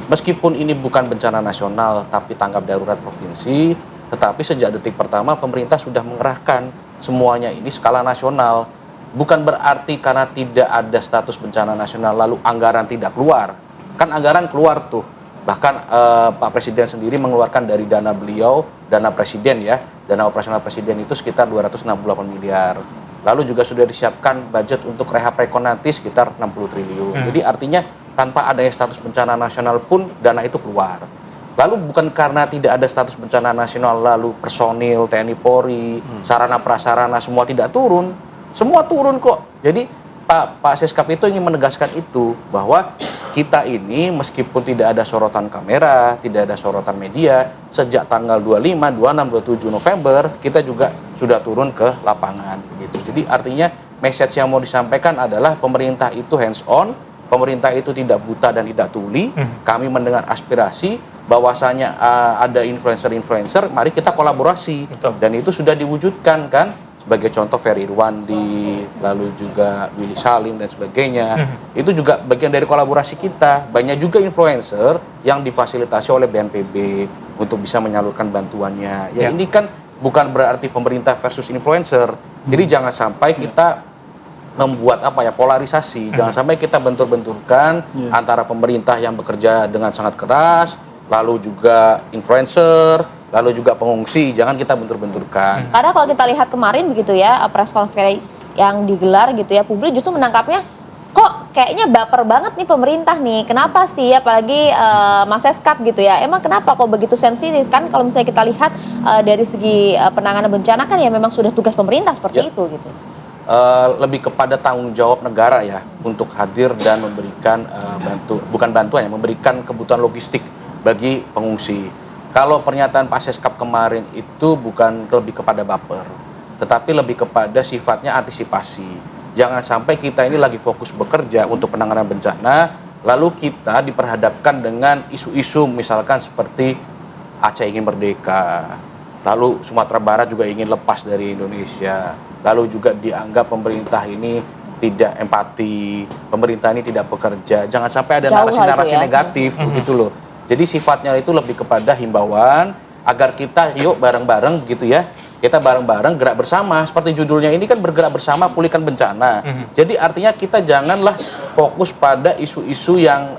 Meskipun ini bukan bencana nasional tapi tanggap darurat provinsi, tetapi sejak detik pertama pemerintah sudah mengerahkan semuanya ini skala nasional. Bukan berarti karena tidak ada status bencana nasional lalu anggaran tidak keluar. Kan anggaran keluar tuh. Bahkan Pak Presiden sendiri mengeluarkan dari dana beliau, dana presiden ya, dana operasional presiden itu sekitar 268 miliar. Lalu juga sudah disiapkan budget untuk rehab rekon nanti sekitar 60 triliun. Jadi artinya tanpa adanya status bencana nasional pun dana itu keluar. Lalu bukan karena tidak ada status bencana nasional lalu personil TNI Polri, sarana prasarana semua tidak turun. Semua turun kok. Jadi Pak Seskap itu ingin menegaskan itu, bahwa kita ini meskipun tidak ada sorotan kamera, tidak ada sorotan media, sejak tanggal 25, 26, 27 November kita juga sudah turun ke lapangan gitu. Jadi artinya message yang mau disampaikan adalah pemerintah itu hands on, pemerintah itu tidak buta dan tidak tuli. Kami mendengar aspirasi bahwasanya ada influencer-influencer, mari kita kolaborasi. Dan itu sudah diwujudkan kan, sebagai contoh Ferry Irwandi, lalu juga Willy Salim dan sebagainya. Itu juga bagian dari kolaborasi kita. Banyak juga influencer yang difasilitasi oleh BNPB untuk bisa menyalurkan bantuannya. Ya ini kan bukan berarti pemerintah versus influencer. Jadi jangan sampai kita membuat polarisasi. Jangan sampai kita bentur-benturkan antara pemerintah yang bekerja dengan sangat keras, lalu juga influencer, lalu juga pengungsi. Jangan kita bentur-benturkan. Karena kalau kita lihat kemarin begitu ya, press conference yang digelar gitu ya, publik justru menangkapnya kok kayaknya baper banget nih pemerintah nih. Kenapa sih, apalagi Mas Seskap gitu ya. Emang kenapa kok begitu sensitif? Kan kalau misalnya kita lihat dari segi penanganan bencana kan ya memang sudah tugas pemerintah seperti itu gitu. Lebih kepada tanggung jawab negara ya untuk hadir dan memberikan memberikan kebutuhan logistik bagi pengungsi. Kalau pernyataan Pak Seskap kemarin itu bukan lebih kepada baper, tetapi lebih kepada sifatnya antisipasi. Jangan sampai kita ini lagi fokus bekerja untuk penanganan bencana, lalu kita diperhadapkan dengan isu-isu misalkan seperti Aceh ingin merdeka, lalu Sumatera Barat juga ingin lepas dari Indonesia, lalu juga dianggap pemerintah ini tidak empati, pemerintah ini tidak bekerja. Jangan sampai ada narasi-narasi negatif begitu loh. Jadi sifatnya itu lebih kepada himbauan agar kita yuk bareng-bareng gitu ya. Kita bareng-bareng gerak bersama, seperti judulnya ini kan bergerak bersama pulihkan bencana. Jadi artinya kita janganlah fokus pada isu-isu yang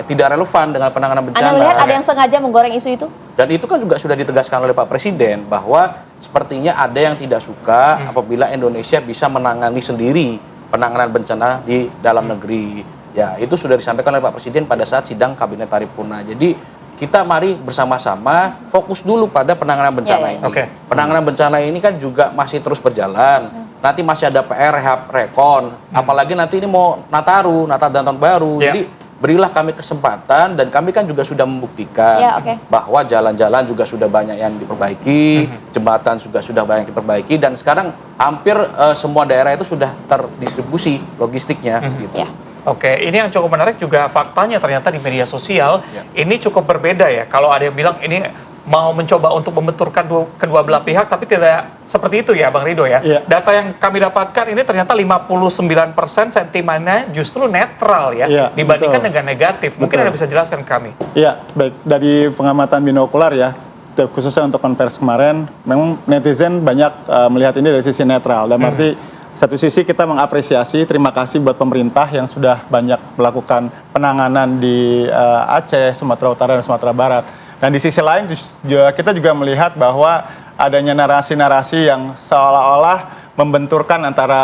tidak relevan dengan penanganan bencana. Anda melihat ada yang sengaja menggoreng isu itu? Dan itu kan juga sudah ditegaskan oleh Pak Presiden bahwa sepertinya ada yang tidak suka apabila Indonesia bisa menangani sendiri penanganan bencana di dalam negeri. Ya, itu sudah disampaikan oleh Pak Presiden pada saat sidang Kabinet Paripurna. Jadi kita mari bersama-sama fokus dulu pada penanganan bencana ini. Penanganan bencana ini kan juga masih terus berjalan. Nanti masih ada PR rekon. Apalagi nanti ini mau Natal dan Tahun Baru. Jadi berilah kami kesempatan dan kami kan juga sudah membuktikan bahwa jalan-jalan juga sudah banyak yang diperbaiki, jembatan juga sudah banyak diperbaiki dan sekarang hampir semua daerah itu sudah terdistribusi logistiknya gitu. Oke, ini yang cukup menarik juga faktanya ternyata di media sosial ini cukup berbeda ya. Kalau ada yang bilang ini mau mencoba untuk membenturkan kedua belah pihak, tapi tidak seperti itu ya Bang Ridho ya. Data yang kami dapatkan ini ternyata 59% sentimennya justru netral ya, dibandingkan dengan negatif. Mungkin Anda bisa jelaskan ke kami. Iya, baik. Dari pengamatan binokular ya, khususnya untuk konversi kemarin, memang netizen banyak melihat ini dari sisi netral. Dan arti satu sisi kita mengapresiasi, terima kasih buat pemerintah yang sudah banyak melakukan penanganan di Aceh, Sumatera Utara, dan Sumatera Barat. Dan di sisi lain kita juga melihat bahwa adanya narasi-narasi yang seolah-olah membenturkan antara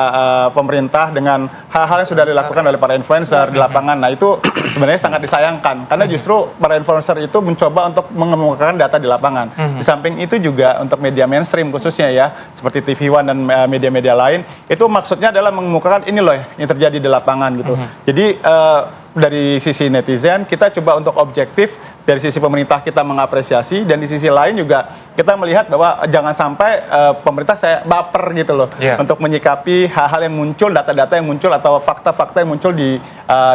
pemerintah dengan hal-hal yang sudah dilakukan oleh para influencer di lapangan. Nah itu sebenarnya sangat disayangkan karena justru para influencer itu mencoba untuk mengemukakan data di lapangan. Di samping itu juga untuk media mainstream khususnya ya seperti TV One dan media-media lain itu maksudnya adalah mengemukakan ini loh yang terjadi di lapangan gitu. Jadi dari sisi netizen kita coba untuk objektif, dari sisi pemerintah kita mengapresiasi, dan di sisi lain juga kita melihat bahwa jangan sampai pemerintah saya baper gitu loh untuk menyikapi hal-hal yang muncul, data-data yang muncul atau fakta-fakta yang muncul di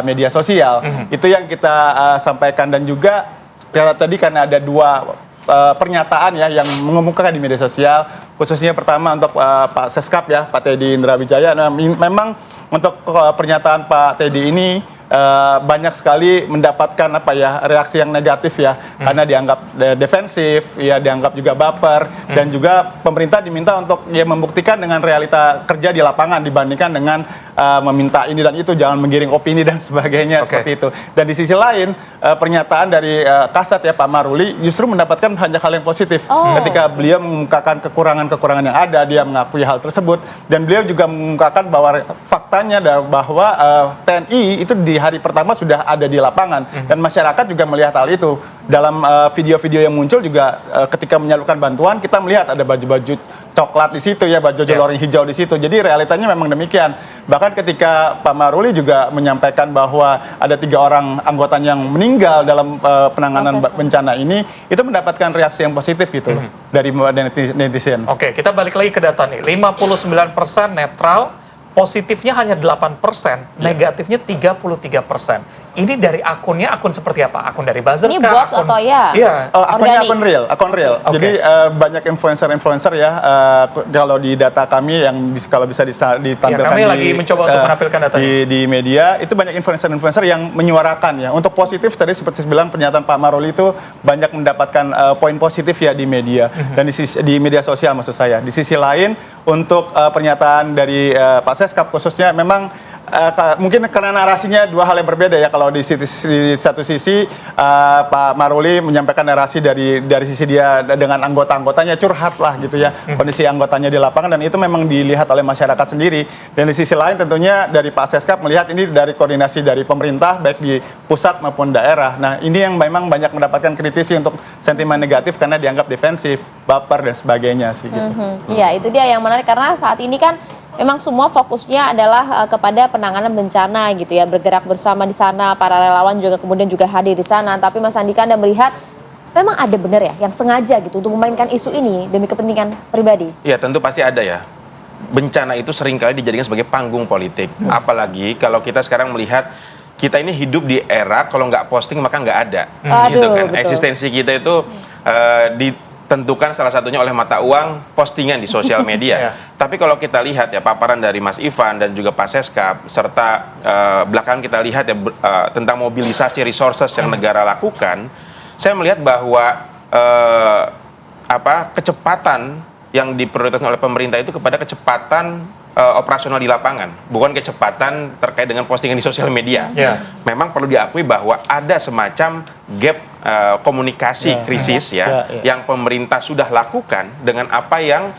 media sosial. Itu yang kita sampaikan. Dan juga tadi karena ada dua pernyataan ya yang mengemukakan di media sosial, khususnya pertama untuk Pak Seskap ya, Pak Teddy Indrawijaya. Nah, memang untuk pernyataan Pak Teddy ini banyak sekali mendapatkan reaksi yang negatif ya, karena dianggap defensif, ya dianggap juga baper, dan juga pemerintah diminta untuk membuktikan dengan realita kerja di lapangan dibandingkan dengan meminta ini dan itu, jangan menggiring opini dan sebagainya seperti itu. Dan di sisi lain pernyataan dari Kasat ya Pak Maruli justru mendapatkan banyak hal yang positif ketika beliau mengungkapkan kekurangan-kekurangan yang ada, dia mengakui hal tersebut, dan beliau juga mengungkapkan bahwa faktanya bahwa TNI itu di hari pertama sudah ada di lapangan dan masyarakat juga melihat hal itu. Dalam video-video yang muncul juga ketika menyalurkan bantuan kita melihat ada baju-baju coklat di situ ya, baju loreng hijau di situ. Jadi realitanya memang demikian. Bahkan ketika Pak Maruli juga menyampaikan bahwa ada 3 orang anggotanya yang meninggal dalam penanganan bencana ini, itu mendapatkan reaksi yang positif gitu dari netizen. Oke, kita balik lagi ke data nih. 59% netral, positifnya hanya 8%, negatifnya 33%. Ini dari akunnya akun seperti apa? Akun dari buzzer Ini kah? bot atau ya? Iya. Akunnya akun real. Jadi banyak influencer ya kalau di data kami yang kalau bisa ditampilkan kami lagi mencoba untuk menampilkan data di media, itu banyak influencer yang menyuarakan ya. Untuk positif tadi seperti bilang pernyataan Pak Maruli itu banyak mendapatkan poin positif ya di media dan di media sosial maksud saya. Di sisi lain untuk pernyataan dari Pak Seskap khususnya memang mungkin karena narasinya dua hal yang berbeda ya. Kalau di satu sisi Pak Maruli menyampaikan narasi dari sisi dia dengan anggota-anggotanya, curhat lah gitu ya, kondisi anggotanya di lapangan, dan itu memang dilihat oleh masyarakat sendiri. Dan di sisi lain tentunya dari Pak Seskap melihat ini dari koordinasi dari pemerintah baik di pusat maupun daerah. Nah ini yang memang banyak mendapatkan kritisi untuk sentimen negatif karena dianggap defensif, baper dan sebagainya sih gitu. Iya, itu dia yang menarik karena saat ini kan memang semua fokusnya adalah kepada penanganan bencana gitu ya, bergerak bersama di sana, para relawan juga kemudian juga hadir di sana. Tapi Mas Andika, Anda melihat memang ada benar ya yang sengaja gitu untuk memainkan isu ini demi kepentingan pribadi? Iya, tentu pasti ada ya. Bencana itu seringkali dijadikan sebagai panggung politik. Apalagi kalau kita sekarang melihat kita ini hidup di era kalau nggak posting maka nggak ada, gitu kan. Betul. Eksistensi kita itu ditentukan salah satunya oleh mata uang postingan di sosial media. Tapi kalau kita lihat ya paparan dari Mas Ivan dan juga Pak Seskap serta belakangan kita lihat ya tentang mobilisasi resources yang negara lakukan, saya melihat bahwa kecepatan yang diprioritaskan oleh pemerintah itu kepada kecepatan operasional di lapangan, bukan kecepatan terkait dengan postingan di sosial media. Memang perlu diakui bahwa ada semacam gap komunikasi krisis yang pemerintah sudah lakukan dengan apa yang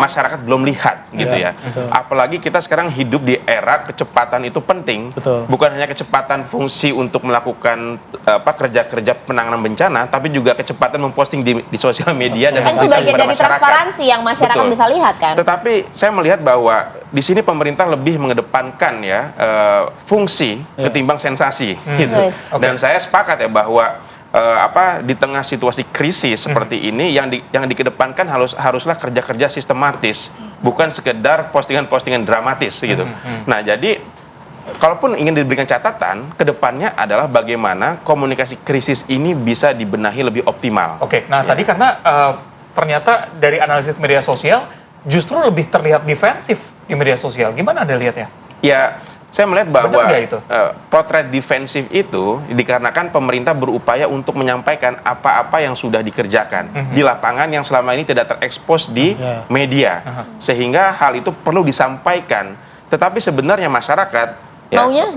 masyarakat belum lihat gitu ya. Apalagi kita sekarang hidup di era kecepatan itu penting, bukan hanya kecepatan fungsi untuk melakukan kerja-kerja penanganan bencana, tapi juga kecepatan memposting di sosial media dan itu bagian dari transparansi yang masyarakat bisa lihat kan. Tetapi saya melihat bahwa di sini pemerintah lebih mengedepankan fungsi ketimbang sensasi gitu. Dan saya sepakat ya bahwa di tengah situasi krisis seperti ini yang dikedepankan haruslah kerja-kerja sistematis, bukan sekedar postingan-postingan dramatis gitu. Nah, jadi kalaupun ingin diberikan catatan, kedepannya adalah bagaimana komunikasi krisis ini bisa dibenahi lebih optimal. Nah tadi karena ternyata dari analisis media sosial justru lebih terlihat defensif di media sosial. Gimana Anda lihatnya? Ya, saya melihat bahwa potret defensif itu dikarenakan pemerintah berupaya untuk menyampaikan apa-apa yang sudah dikerjakan di lapangan yang selama ini tidak terekspos di media, sehingga hal itu perlu disampaikan. Tetapi sebenarnya masyarakat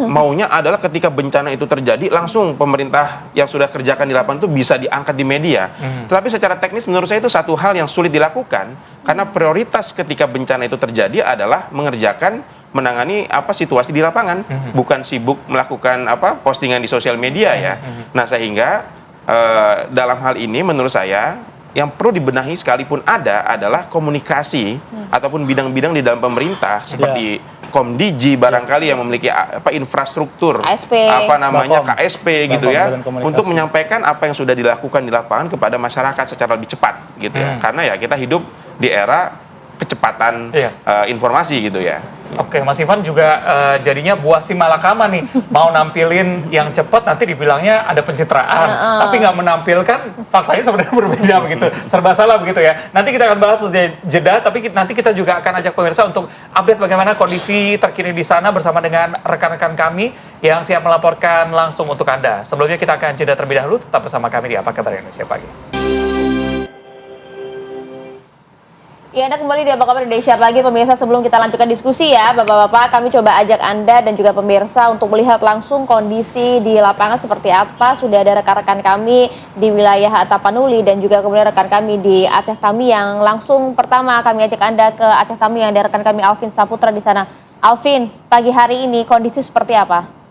maunya adalah ketika bencana itu terjadi langsung pemerintah yang sudah kerjakan di lapangan itu bisa diangkat di media. Tetapi secara teknis menurut saya itu satu hal yang sulit dilakukan karena prioritas ketika bencana itu terjadi adalah menangani situasi di lapangan, bukan sibuk melakukan postingan di sosial media ya. Nah, sehingga dalam hal ini menurut saya yang perlu dibenahi sekalipun adalah komunikasi ataupun bidang-bidang di dalam pemerintah seperti Komdiji barangkali yang memiliki infrastruktur KSP, KSP gitu ya, untuk menyampaikan apa yang sudah dilakukan di lapangan kepada masyarakat secara lebih cepat gitu ya. Karena ya kita hidup di era kecepatan informasi gitu ya. Oke, Mas Ivan juga jadinya buah si malakama nih, mau nampilin yang cepat nanti dibilangnya ada pencitraan, tapi nggak menampilkan faktanya sebenarnya berbeda begitu, serba salah begitu ya. Nanti kita akan bahas usai jeda, tapi nanti kita juga akan ajak pemirsa untuk update bagaimana kondisi terkini di sana bersama dengan rekan-rekan kami yang siap melaporkan langsung untuk Anda. Sebelumnya kita akan jeda terlebih dahulu, tetap bersama kami di Apa Kabar Indonesia Pagi. Ya, Anda kembali di Apa Kabar Indonesia Pagi. Pemirsa, sebelum kita lanjutkan diskusi ya, Bapak-Bapak, kami coba ajak Anda dan juga pemirsa untuk melihat langsung kondisi di lapangan seperti apa. Sudah ada rekan-rekan kami di wilayah Tapanuli dan juga kemudian rekan kami di Aceh Tami yang langsung pertama kami ajak Anda ke Aceh Tami yang ada rekan kami Alvin Saputra di sana. Alvin, pagi hari ini kondisi seperti apa?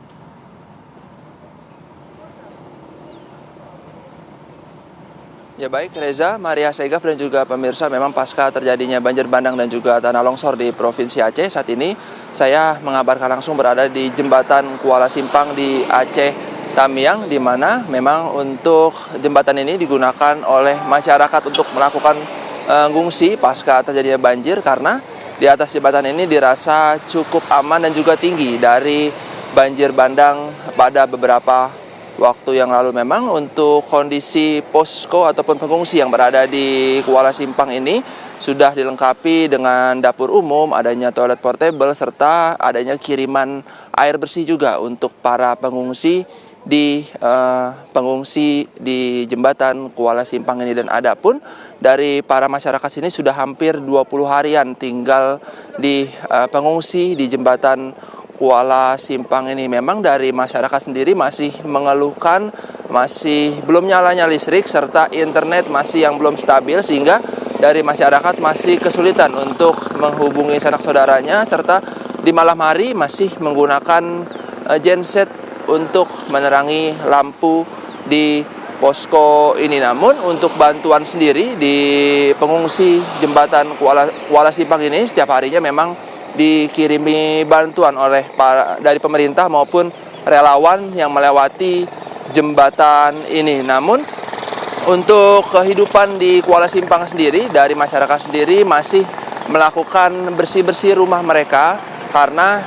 Ya baik, Reza, Maria Segaf dan juga pemirsa, memang pasca terjadinya banjir bandang dan juga tanah longsor di Provinsi Aceh, saat ini saya mengabarkan langsung berada di jembatan Kuala Simpang di Aceh Tamiang, di mana memang untuk jembatan ini digunakan oleh masyarakat untuk melakukan ngungsi pasca terjadinya banjir, karena di atas jembatan ini dirasa cukup aman dan juga tinggi dari banjir bandang pada beberapa waktu yang lalu. Memang untuk kondisi posko ataupun pengungsi yang berada di Kuala Simpang ini sudah dilengkapi dengan dapur umum, adanya toilet portable, serta adanya kiriman air bersih juga untuk para pengungsi di jembatan Kuala Simpang ini. Dan ada pun dari para masyarakat sini sudah hampir 20 harian tinggal di pengungsi di jembatan Kuala Simpang ini. Memang dari masyarakat sendiri masih mengeluhkan masih belum nyalanya listrik serta internet masih yang belum stabil, sehingga dari masyarakat masih kesulitan untuk menghubungi sanak saudaranya, serta di malam hari masih menggunakan genset untuk menerangi lampu di posko ini. Namun untuk bantuan sendiri di pengungsi jembatan Kuala Simpang ini setiap harinya memang dikirimi bantuan dari pemerintah maupun relawan yang melewati jembatan ini. Namun untuk kehidupan di Kuala Simpang sendiri, dari masyarakat sendiri masih melakukan bersih-bersih rumah mereka, karena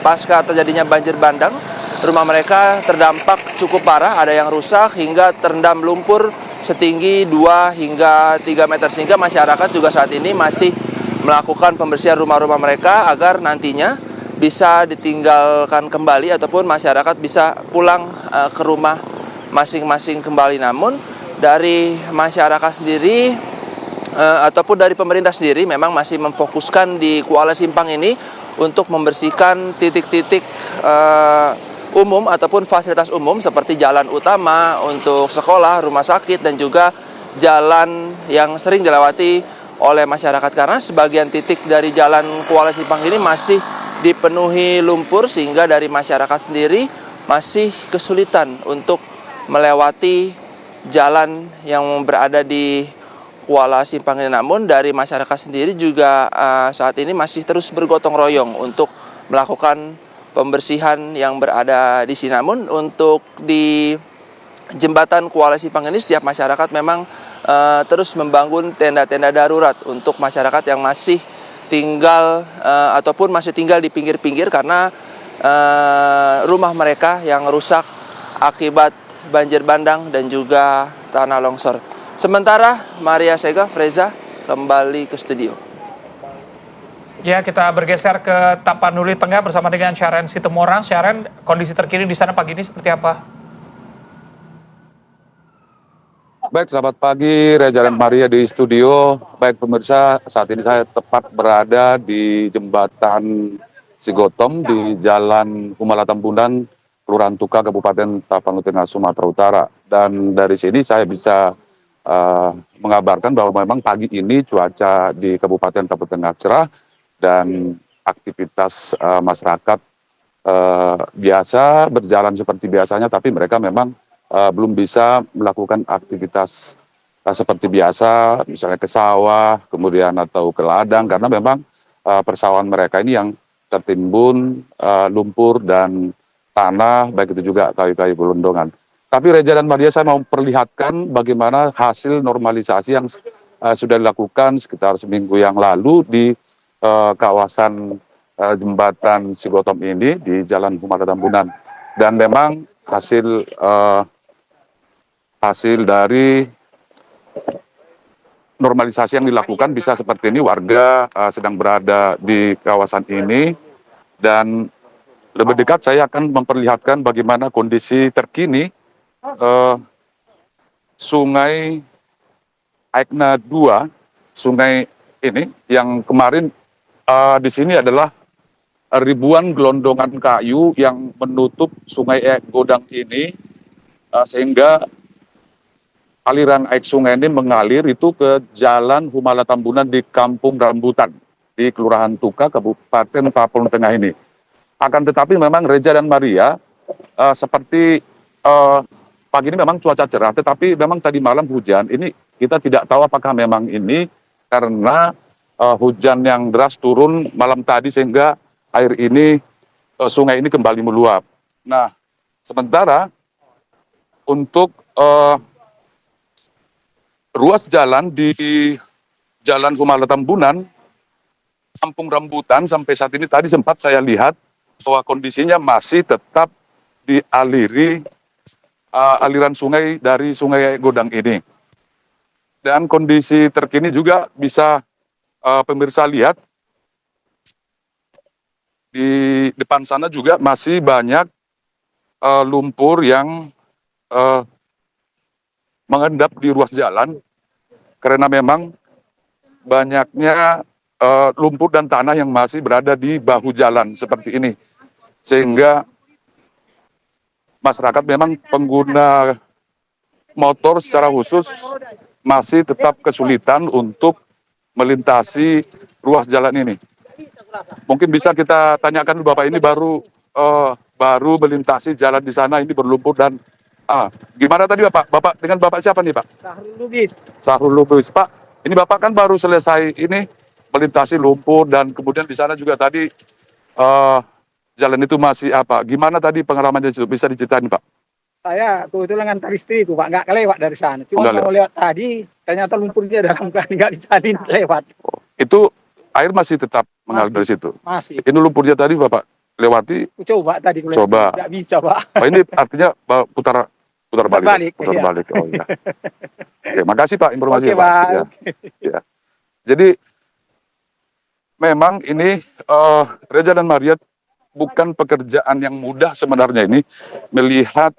pasca terjadinya banjir bandang, rumah mereka terdampak cukup parah, ada yang rusak hingga terendam lumpur setinggi 2 hingga 3 meter, sehingga masyarakat juga saat ini masih melakukan pembersihan rumah-rumah mereka agar nantinya bisa ditinggalkan kembali ataupun masyarakat bisa pulang ke rumah masing-masing kembali. Namun dari masyarakat sendiri ataupun dari pemerintah sendiri memang masih memfokuskan di Kuala Simpang ini untuk membersihkan titik-titik umum ataupun fasilitas umum seperti jalan utama untuk sekolah, rumah sakit, dan juga jalan yang sering dilewati oleh masyarakat karena sebagian titik dari jalan Kuala Simpang ini masih dipenuhi lumpur sehingga dari masyarakat sendiri masih kesulitan untuk melewati jalan yang berada di Kuala Simpang ini. Namun dari masyarakat sendiri juga saat ini masih terus bergotong royong untuk melakukan pembersihan yang berada di sini. Namun untuk di jembatan Kuala Simpang ini setiap masyarakat memang terus membangun tenda-tenda darurat untuk masyarakat yang masih tinggal ataupun masih tinggal di pinggir-pinggir karena rumah mereka yang rusak akibat banjir bandang dan juga tanah longsor. Sementara Maria Sega, Freza kembali ke studio. Ya, kita bergeser ke Tapanuli Tengah bersama dengan Syaren Situmorang. Syaren, kondisi terkini di sana pagi ini seperti apa? Baik, selamat pagi Reza dan Maria di studio. Baik pemirsa, saat ini saya tepat berada di jembatan Sigotom di Jalan Humala Tambunan, Kelurahan Tuka, Kabupaten Tapanuli Tengah, Sumatera Utara. Dan dari sini saya bisa mengabarkan bahwa memang pagi ini cuaca di Kabupaten Tapanuli Tengah cerah dan aktivitas masyarakat biasa berjalan seperti biasanya, tapi mereka memang belum bisa melakukan aktivitas seperti biasa, misalnya ke sawah, kemudian atau ke ladang, karena memang persawahan mereka ini yang tertimbun lumpur dan tanah, baik itu juga kayu-kayu gelondongan. Tapi Reza dan Maria, saya mau perlihatkan bagaimana hasil normalisasi yang sudah dilakukan sekitar seminggu yang lalu di kawasan jembatan Sigotom ini di Jalan Humala Tambunan. Dan memang hasil dari normalisasi yang dilakukan bisa seperti ini. Warga sedang berada di kawasan ini dan lebih dekat saya akan memperlihatkan bagaimana kondisi terkini Sungai Aikna 2, sungai ini yang kemarin di sini adalah ribuan gelondongan kayu yang menutup Sungai Godang ini sehingga aliran air sungai ini mengalir itu ke Jalan Humala Tambunan di Kampung Rambutan di Kelurahan Tuka, Kabupaten Tapanuli Tengah ini. Akan tetapi memang Reza dan Maria seperti pagi ini memang cuaca cerah, tetapi memang tadi malam hujan. Ini kita tidak tahu apakah memang ini karena hujan yang deras turun malam tadi sehingga air ini, sungai ini kembali meluap. Nah, sementara untuk ruas jalan di Jalan Humala Tambunan, Kampung Rambutan sampai saat ini tadi sempat saya lihat bahwa kondisinya masih tetap dialiri aliran sungai dari Sungai Godang ini. Dan kondisi terkini juga bisa pemirsa lihat di depan sana juga masih banyak lumpur yang mengendap di ruas jalan karena memang banyaknya lumpur dan tanah yang masih berada di bahu jalan seperti ini. Sehingga masyarakat memang pengguna motor secara khusus masih tetap kesulitan untuk melintasi ruas jalan ini. Mungkin bisa kita tanyakan Bapak ini baru melintasi jalan di sana ini berlumpur dan gimana tadi Bapak? Bapak dengan Bapak siapa nih Pak? Sahrul Lubis. Sahrul Lubis. Pak, ini Bapak kan baru selesai ini melintasi lumpur dan kemudian di sana juga tadi jalan itu masih apa? Gimana tadi pengalaman di situ? Bisa diceritain Pak? Saya kebetulan ngantar istriku Pak, nggak kelewat dari sana. Cuma kalau lewat tadi, ternyata lumpurnya dalam keadaan nggak disalin lewat. Itu air masih tetap mengalir dari situ? Masih. Ini lumpurnya tadi Bapak lewati? Coba tadi. Coba. Nggak bisa Pak. Oh, ini artinya putar balik. Putar iya. balik. Oh iya. Oke, makasih Pak informasinya Oke, Pak. Ya. Ya. Jadi memang ini Reza dan Maria bukan pekerjaan yang mudah sebenarnya ini melihat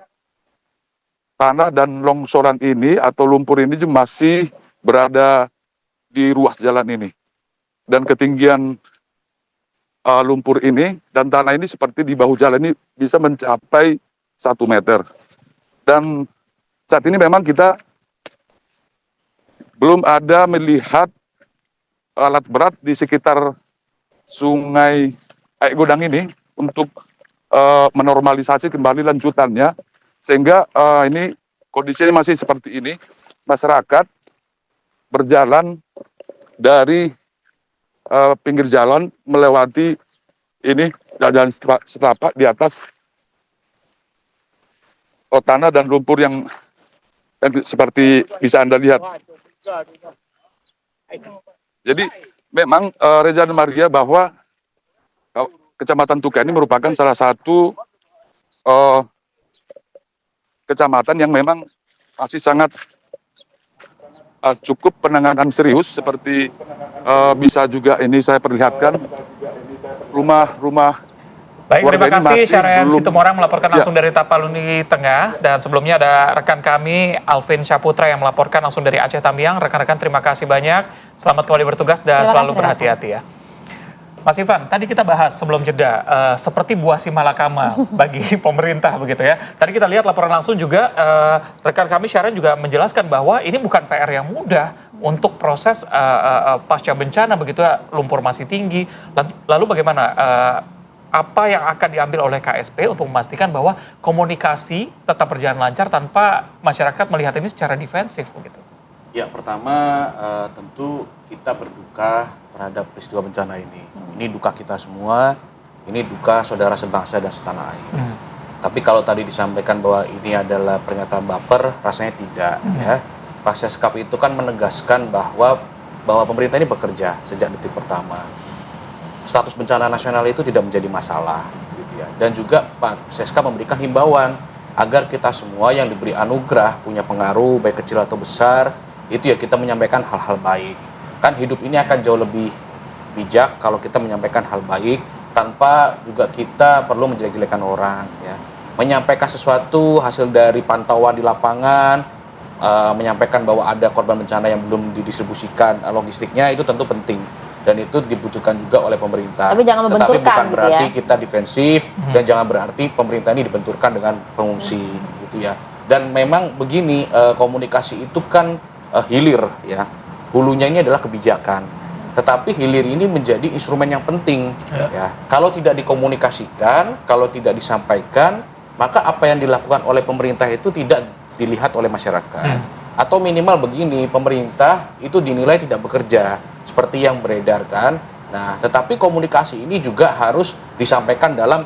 tanah dan longsoran ini atau lumpur ini masih berada di ruas jalan ini. Dan ketinggian lumpur ini dan tanah ini seperti di bahu jalan ini bisa mencapai 1 meter. Dan saat ini memang kita belum ada melihat alat berat di sekitar sungai Godang ini untuk menormalisasi kembali lanjutannya, sehingga ini kondisinya masih seperti ini. Masyarakat berjalan dari pinggir jalan melewati ini jalan setapak di atas tanah dan lumpur yang seperti bisa Anda lihat. Jadi memang Reza dan Maria, bahwa Kecamatan Tuka ini merupakan salah satu kecamatan yang memang masih sangat cukup penanganan serius, seperti bisa juga ini saya perlihatkan rumah-rumah. Baik, terima kasih Syarian Situmorang melaporkan langsung dari Tapaluni Tengah, dan sebelumnya ada rekan kami Alvin Syaputra yang melaporkan langsung dari Aceh Tamiang. Rekan-rekan terima kasih banyak, selamat kembali bertugas dan selalu berhati-hati ya. Mas Ivan, tadi kita bahas sebelum jeda, seperti buah si malakama bagi pemerintah begitu ya. Tadi kita lihat laporan langsung juga, rekan kami Syarian juga menjelaskan bahwa ini bukan PR yang mudah untuk proses pasca bencana begitu ya, lumpur masih tinggi. Lalu bagaimana? Apa yang akan diambil oleh KSP untuk memastikan bahwa komunikasi tetap berjalan lancar tanpa masyarakat melihat ini secara defensif begitu? Ya, pertama tentu kita berduka terhadap peristiwa bencana ini. Ini duka kita semua, ini duka saudara sebangsa dan setanah air. Tapi kalau tadi disampaikan bahwa ini adalah pernyataan baper, rasanya tidak. Ya. Pak Seskap itu kan menegaskan bahwa pemerintah ini bekerja sejak detik pertama. Status bencana nasional itu tidak menjadi masalah, gitu ya. Dan juga Pak Seskap memberikan himbauan agar kita semua yang diberi anugerah, punya pengaruh baik kecil atau besar, itu ya kita menyampaikan hal-hal baik. Kan hidup ini akan jauh lebih bijak kalau kita menyampaikan hal baik tanpa juga kita perlu menjelek-jelekan orang, ya. Menyampaikan sesuatu hasil dari pantauan di lapangan, menyampaikan bahwa ada korban bencana yang belum didistribusikan logistiknya, itu tentu penting. Dan itu dibutuhkan juga oleh pemerintah. Tapi jangan membenturkan, bukan berarti gitu ya, kita defensif, dan jangan berarti pemerintah ini dibenturkan dengan pengungsi, gitu ya. Dan memang begini, komunikasi itu kan hilir, ya. Hulunya ini adalah kebijakan. Tetapi hilir ini menjadi instrumen yang penting, ya. Kalau tidak dikomunikasikan, kalau tidak disampaikan, maka apa yang dilakukan oleh pemerintah itu tidak dilihat oleh masyarakat. Atau minimal begini, pemerintah itu dinilai tidak bekerja seperti yang beredar kan. Nah, tetapi komunikasi ini juga harus disampaikan dalam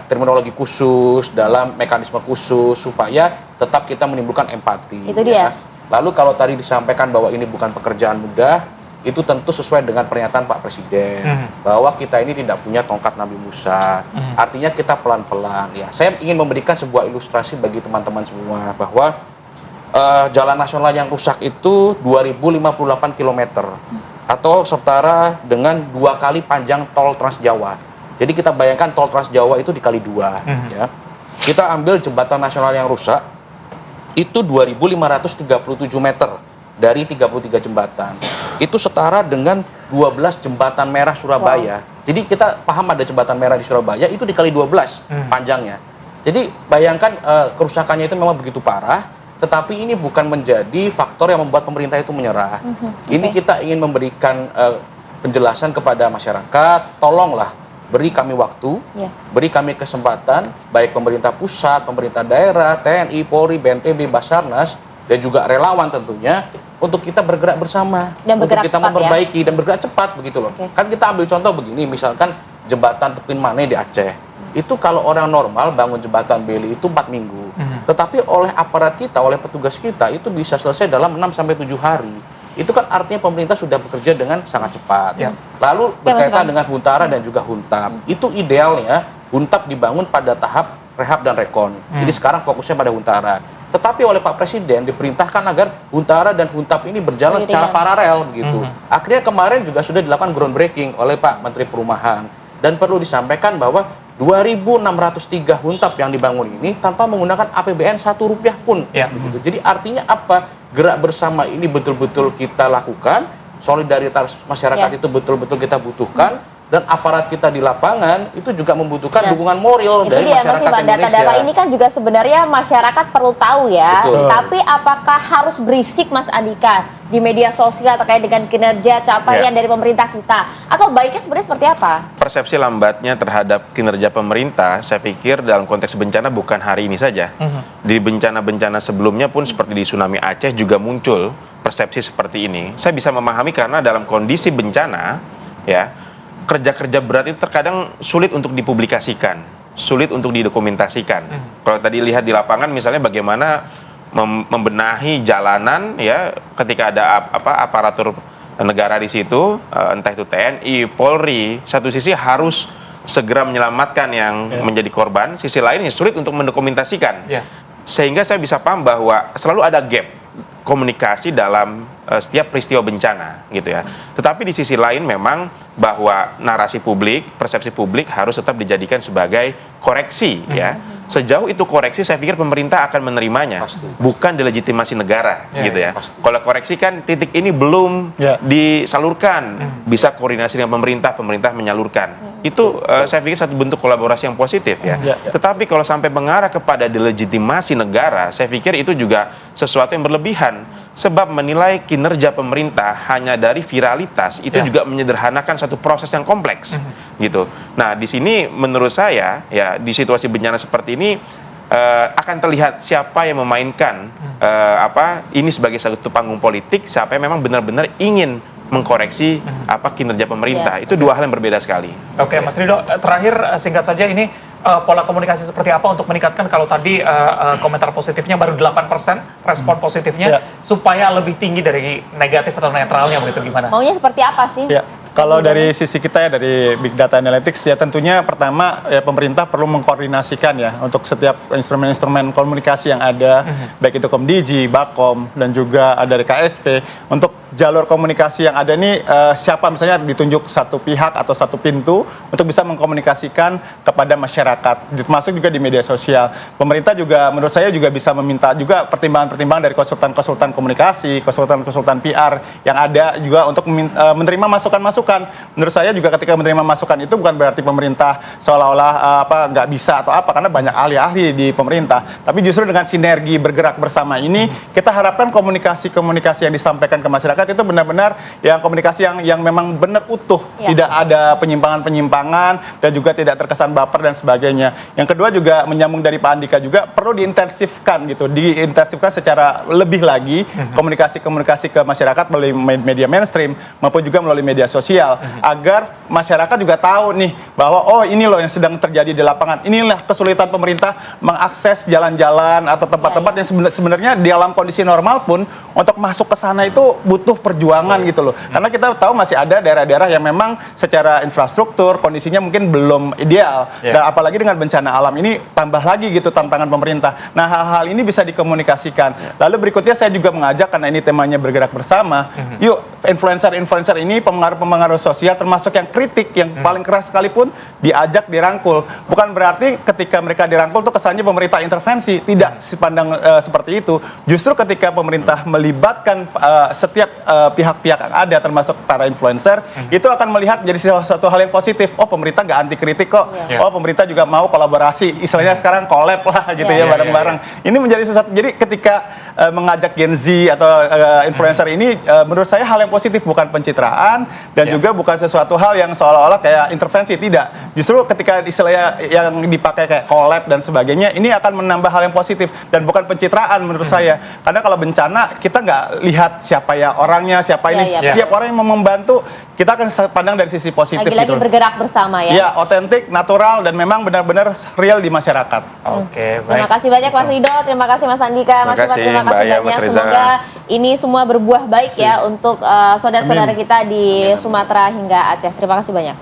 terminologi khusus, dalam mekanisme khusus supaya tetap kita menimbulkan empati. Itu dia. Lalu kalau tadi disampaikan bahwa ini bukan pekerjaan mudah, itu tentu sesuai dengan pernyataan Pak Presiden bahwa kita ini tidak punya tongkat Nabi Musa. Artinya kita pelan-pelan, ya. Saya ingin memberikan sebuah ilustrasi bagi teman-teman semua bahwa jalan nasional yang rusak itu 2058 km atau setara dengan 2 kali panjang tol Trans Jawa. Jadi kita bayangkan tol Trans Jawa itu dikali 2, ya. Kita ambil jembatan nasional yang rusak itu 2.537 meter dari 33 jembatan. Itu setara dengan 12 jembatan merah Surabaya. Jadi kita paham ada jembatan merah di Surabaya itu dikali 12 panjangnya. Jadi bayangkan kerusakannya itu memang begitu parah. Tetapi ini bukan menjadi faktor yang membuat pemerintah itu menyerah. Ini kita ingin memberikan penjelasan kepada masyarakat, tolonglah beri kami waktu, beri kami kesempatan, baik pemerintah pusat, pemerintah daerah, TNI, Polri, BNPB, Basarnas, dan juga relawan tentunya, untuk kita bergerak bersama, dan untuk kita cepat, memperbaiki dan bergerak cepat begitu loh. Kan kita ambil contoh begini, misalkan jembatan Tepin Mane di Aceh. Itu kalau orang normal bangun jembatan Beli itu 4 minggu. Tetapi oleh aparat kita, oleh petugas kita itu bisa selesai dalam 6-7 hari. Itu kan artinya pemerintah sudah bekerja dengan sangat cepat. Lalu berkaitan dengan Huntara dan juga Huntap. Itu idealnya Huntap dibangun pada tahap rehab dan rekon. Jadi sekarang fokusnya pada Huntara. Tetapi oleh Pak Presiden diperintahkan agar Huntara dan Huntap ini berjalan secara paralel begitu. Akhirnya kemarin juga sudah dilakukan groundbreaking oleh Pak Menteri Perumahan. Dan perlu disampaikan bahwa 2.603 huntap yang dibangun ini tanpa menggunakan APBN Rp1 pun. Begitu. Jadi artinya apa? Gerak bersama ini betul-betul kita lakukan, solidaritas masyarakat itu betul-betul kita butuhkan, dan aparat kita di lapangan itu juga membutuhkan dukungan moral dari masyarakat Indonesia. Data-data ini kan juga sebenarnya masyarakat perlu tahu ya. Betul. Tapi apakah harus berisik Mas Andika di media sosial terkait dengan kinerja capaian dari pemerintah kita? Atau baiknya sebenarnya seperti apa? Persepsi lambatnya terhadap kinerja pemerintah, saya pikir dalam konteks bencana bukan hari ini saja. Di bencana-bencana sebelumnya pun seperti di tsunami Aceh juga muncul persepsi seperti ini. Saya bisa memahami karena dalam kondisi bencana, ya, kerja-kerja berat itu terkadang sulit untuk dipublikasikan, sulit untuk didokumentasikan. Kalau tadi lihat di lapangan misalnya bagaimana membenahi jalanan, ya, ketika ada aparatur negara di situ, entah itu TNI, Polri, satu sisi harus segera menyelamatkan yang menjadi korban, sisi lainnya sulit untuk mendokumentasikan. Sehingga saya bisa paham bahwa selalu ada gap komunikasi dalam setiap peristiwa bencana, gitu ya. Tetapi di sisi lain memang bahwa narasi publik, persepsi publik harus tetap dijadikan sebagai koreksi, ya. Sejauh itu koreksi, saya pikir pemerintah akan menerimanya, bukan delegitimasi negara, gitu ya. Kalau koreksi kan titik ini belum disalurkan, bisa koordinasi dengan pemerintah, pemerintah menyalurkan. Itu saya pikir satu bentuk kolaborasi yang positif, ya. Tetapi kalau sampai mengarah kepada delegitimasi negara, saya pikir itu juga sesuatu yang berlebihan. Sebab menilai kinerja pemerintah hanya dari viralitas itu juga menyederhanakan satu proses yang kompleks, gitu. Nah, di sini menurut saya, ya, di situasi bencana seperti ini akan terlihat siapa yang memainkan ini sebagai satu panggung politik, siapa yang memang benar-benar ingin mengkoreksi kinerja pemerintah. Itu dua hal yang berbeda sekali. Oke, Mas Ridho, terakhir singkat saja ini pola komunikasi seperti apa untuk meningkatkan, kalau tadi komentar positifnya baru 8%, respon positifnya supaya lebih tinggi dari negatif atau netralnya, begitu gimana? Maunya seperti apa sih? Ya. Kalau dari sisi kita ya, dari Big Data Analytics, ya tentunya pertama ya pemerintah perlu mengkoordinasikan ya untuk setiap instrumen-instrumen komunikasi yang ada, baik itu Komdigi, Bakom, dan juga dari KSP, untuk jalur komunikasi yang ada ini siapa misalnya ditunjuk satu pihak atau satu pintu untuk bisa mengkomunikasikan kepada masyarakat, termasuk juga di media sosial. Pemerintah juga menurut saya juga bisa meminta juga pertimbangan-pertimbangan dari konsultan-konsultan komunikasi, konsultan-konsultan PR yang ada juga untuk menerima masukan-masukan. Menurut saya juga ketika menerima masukan itu bukan berarti pemerintah seolah-olah nggak bisa atau apa, karena banyak ahli-ahli di pemerintah. Tapi justru dengan sinergi bergerak bersama ini, kita harapkan komunikasi-komunikasi yang disampaikan ke masyarakat itu benar-benar yang komunikasi yang memang benar utuh, tidak ada penyimpangan-penyimpangan dan juga tidak terkesan baper dan sebagainya. Yang kedua juga menyambung dari Pak Andika juga perlu diintensifkan gitu, diintensifkan secara lebih lagi komunikasi-komunikasi ke masyarakat melalui media mainstream maupun juga melalui media sosial, agar masyarakat juga tahu nih bahwa oh ini loh yang sedang terjadi di lapangan. Inilah kesulitan pemerintah mengakses jalan-jalan atau tempat-tempat yang sebenarnya di dalam kondisi normal pun untuk masuk ke sana itu butuh perjuangan gitu loh. Karena kita tahu masih ada daerah-daerah yang memang secara infrastruktur kondisinya mungkin belum ideal. Dan apalagi dengan bencana alam ini tambah lagi gitu tantangan pemerintah. Nah, hal-hal ini bisa dikomunikasikan. Lalu berikutnya saya juga mengajak, karena ini temanya bergerak bersama, yuk influencer-influencer ini, pengaruh-pengaruh sosial termasuk yang kritik yang paling keras sekalipun diajak dirangkul. Bukan berarti ketika mereka dirangkul tuh kesannya pemerintah intervensi, tidak dipandang seperti itu. Justru ketika pemerintah melibatkan setiap pihak-pihak yang ada termasuk para influencer, itu akan melihat jadi suatu hal yang positif. Oh, pemerintah nggak anti kritik kok. Oh, pemerintah juga mau kolaborasi. Istilahnya sekarang collab lah gitu ya, bareng-bareng. Ini menjadi sesuatu. Jadi ketika mengajak Gen Z atau influencer ini menurut saya hal yang positif, bukan pencitraan dan juga bukan sesuatu hal yang seolah-olah kayak intervensi, tidak. Justru ketika istilahnya yang dipakai kayak collab dan sebagainya, ini akan menambah hal yang positif dan bukan pencitraan menurut saya. Karena kalau bencana kita nggak lihat siapa ya orangnya, siapa ini, setiap orang yang mau membantu kita akan pandang dari sisi positif. Lagi-lagi gitu. Bergerak bersama ya. Ya, otentik, natural dan memang benar-benar real di masyarakat. Oke, baik. Terima kasih banyak Mas Ridho, terima kasih Mas Andika, Mas Iman, terima kasih banyak. Semoga ini semua berbuah baik ya untuk saudara-saudara kita di Sumatera hingga Aceh. Terima kasih banyak.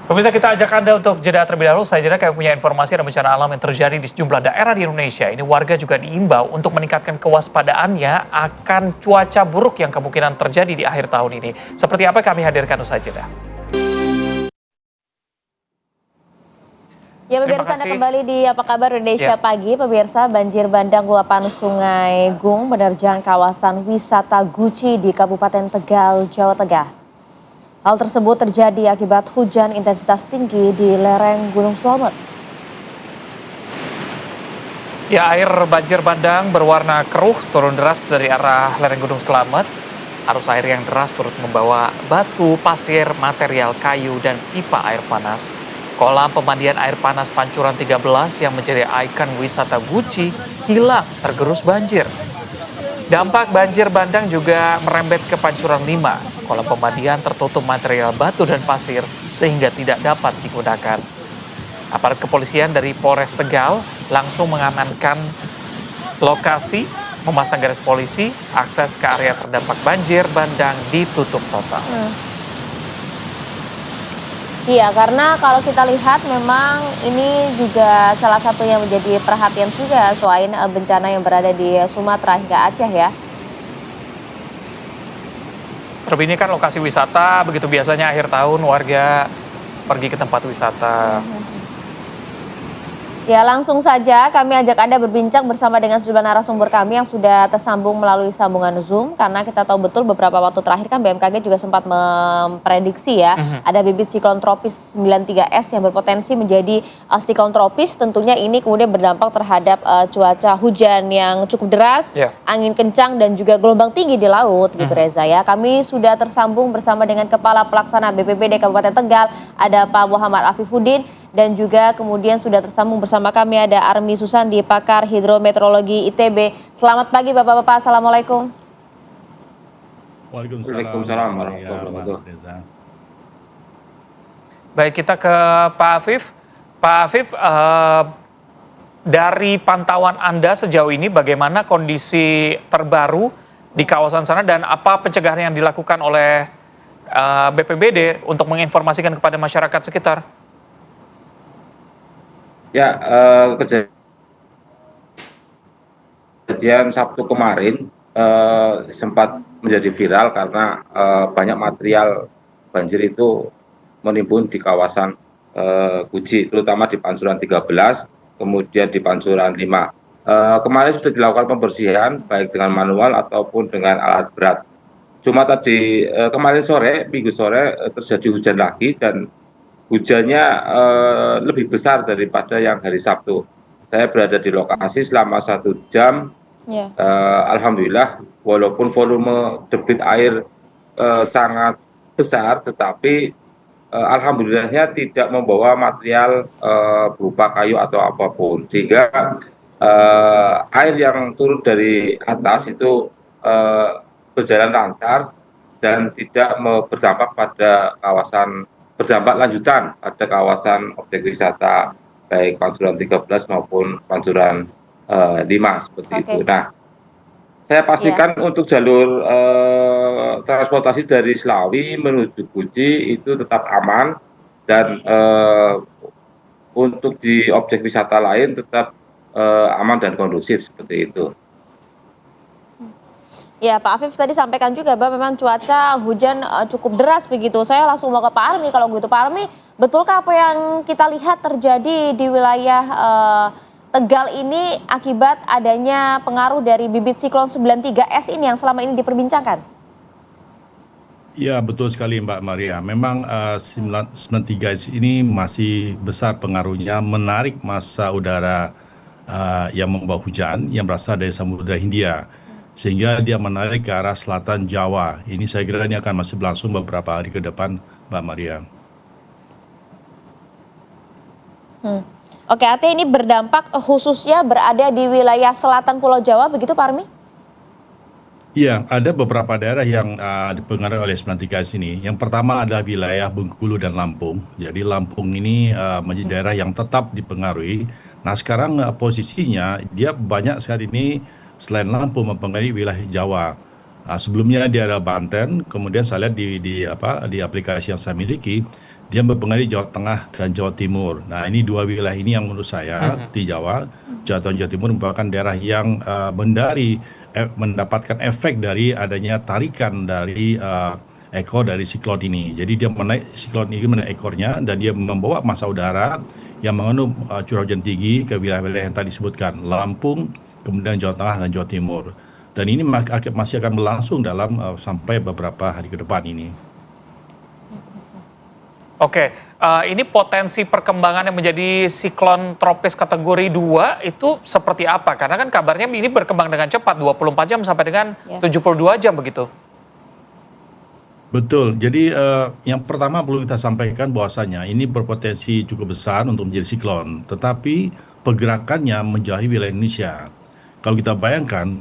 Pemirsa, kita ajak Anda untuk jeda terlebih dahulu. Saya kami punya informasi ada bencana alam yang terjadi di sejumlah daerah di Indonesia. Ini warga juga diimbau untuk meningkatkan kewaspadaannya akan cuaca buruk yang kemungkinan terjadi di akhir tahun ini. Seperti apa kami hadirkan usai jeda. Ya Terima pemirsa, Anda kasih. kembali di Apa Kabar Indonesia Ya. Pagi. Pemirsa, banjir bandang luapan Sungai Gung menerjang kawasan wisata Guci di Kabupaten Tegal, Jawa Tengah. Hal tersebut terjadi akibat hujan intensitas tinggi di lereng Gunung Slamet. Ya, air banjir bandang berwarna keruh turun deras dari arah lereng Gunung Slamet. Arus air yang deras turut membawa batu, pasir, material kayu, dan pipa air panas. Kolam pemandian air panas Pancuran 13 yang menjadi ikon wisata Guci hilang tergerus banjir. Dampak banjir bandang juga merembet ke Pancuran 5. Kolam pemandian tertutup material batu dan pasir sehingga tidak dapat digunakan. Aparat kepolisian dari Polres Tegal langsung mengamankan lokasi, memasang garis polisi, akses ke area terdampak banjir bandang ditutup total. Iya, karena kalau kita lihat memang ini juga salah satu yang menjadi perhatian juga selain bencana yang berada di Sumatera hingga Aceh ya. Terlebih ini kan lokasi wisata, begitu biasanya akhir tahun warga pergi ke tempat wisata. Ya, langsung saja kami ajak Anda berbincang bersama dengan sejumlah narasumber kami yang sudah tersambung melalui sambungan Zoom. Karena kita tahu betul beberapa waktu terakhir kan BMKG juga sempat memprediksi ya, ada bibit siklon tropis 93S yang berpotensi menjadi siklon tropis. Tentunya ini kemudian berdampak terhadap cuaca hujan yang cukup deras, angin kencang dan juga gelombang tinggi di laut gitu Reza ya. Kami sudah tersambung bersama dengan Kepala Pelaksana BPBD Kabupaten Tegal, ada Pak Muhammad Afifuddin. Dan juga kemudian sudah tersambung bersama kami ada Armi Susandi, pakar hidrometeorologi ITB. Selamat pagi Bapak-Bapak, Assalamualaikum. Waalaikumsalam warahmatullahi wabarakatuh. Baik, kita ke Pak Afif. Pak Afif, dari pantauan Anda sejauh ini bagaimana kondisi terbaru di kawasan sana dan apa pencegahan yang dilakukan oleh BPBD untuk menginformasikan kepada masyarakat sekitar? Ya, kejadian Sabtu kemarin sempat menjadi viral karena banyak material banjir itu menimbun di kawasan Guci, terutama di Pancuran 13, kemudian di Pancuran 5. Kemarin sudah dilakukan pembersihan baik dengan manual ataupun dengan alat berat. Cuma tadi kemarin sore, minggu sore terjadi hujan lagi dan hujannya lebih besar daripada yang hari Sabtu. Saya berada di lokasi selama 1 jam. Alhamdulillah, walaupun volume debit air sangat besar, tetapi alhamdulillahnya tidak membawa material berupa kayu atau apapun. Sehingga air yang turun dari atas itu berjalan lancar dan tidak berdampak pada berdampak lanjutan pada kawasan objek wisata baik Pancuran 13 maupun Pancuran 5 seperti itu. Nah, saya pastikan untuk jalur transportasi dari Slawi menuju Guci itu tetap aman dan untuk di objek wisata lain tetap aman dan kondusif seperti itu. Ya, Pak Afif tadi sampaikan juga bahwa memang cuaca hujan cukup deras begitu. Saya langsung mau ke Pak Armi kalau begitu. Pak Armi, betulkah apa yang kita lihat terjadi di wilayah Tegal ini akibat adanya pengaruh dari bibit siklon 93S ini yang selama ini diperbincangkan? Ya, betul sekali Mbak Maria. Memang 93S ini masih besar pengaruhnya, menarik massa udara yang membawa hujan yang berasal dari Samudra Hindia. Sehingga dia menarik ke arah selatan Jawa. Ini saya kira ini akan masih berlangsung beberapa hari ke depan, Mbak Maria. Oke, artinya ini berdampak khususnya berada di wilayah selatan Pulau Jawa, begitu Pak Armi? Iya, ada beberapa daerah yang dipengaruhi oleh 93S ini. Yang pertama adalah wilayah Bengkulu dan Lampung. Jadi Lampung ini menjadi daerah yang tetap dipengaruhi. Nah sekarang posisinya dia banyak saat ini selain Lampung mempengaruhi wilayah Jawa. Sebelumnya dia ada Banten, kemudian saya lihat di aplikasi yang saya miliki, dia mempengaruhi Jawa Tengah dan Jawa Timur. Nah ini dua wilayah ini yang menurut saya di Jawa Tengah, Jawa Timur merupakan daerah yang mendapatkan efek dari adanya tarikan dari ekor dari siklon ini. Jadi dia siklon ini menaik ekornya dan dia membawa massa udara yang mengandung curah hujan tinggi ke wilayah-wilayah yang tadi disebutkan, Lampung, kemudian Jawa Tengah dan Jawa Timur. Dan ini masih akan berlangsung dalam sampai beberapa hari ke depan ini. Oke, ini potensi perkembangan yang menjadi siklon tropis kategori 2 itu seperti apa? Karena kan kabarnya ini berkembang dengan cepat, 24 jam sampai dengan 72 jam begitu. Betul, jadi yang pertama perlu kita sampaikan bahwasanya ini berpotensi cukup besar untuk menjadi siklon, tetapi pergerakannya menjauhi wilayah Indonesia. Kalau kita bayangkan,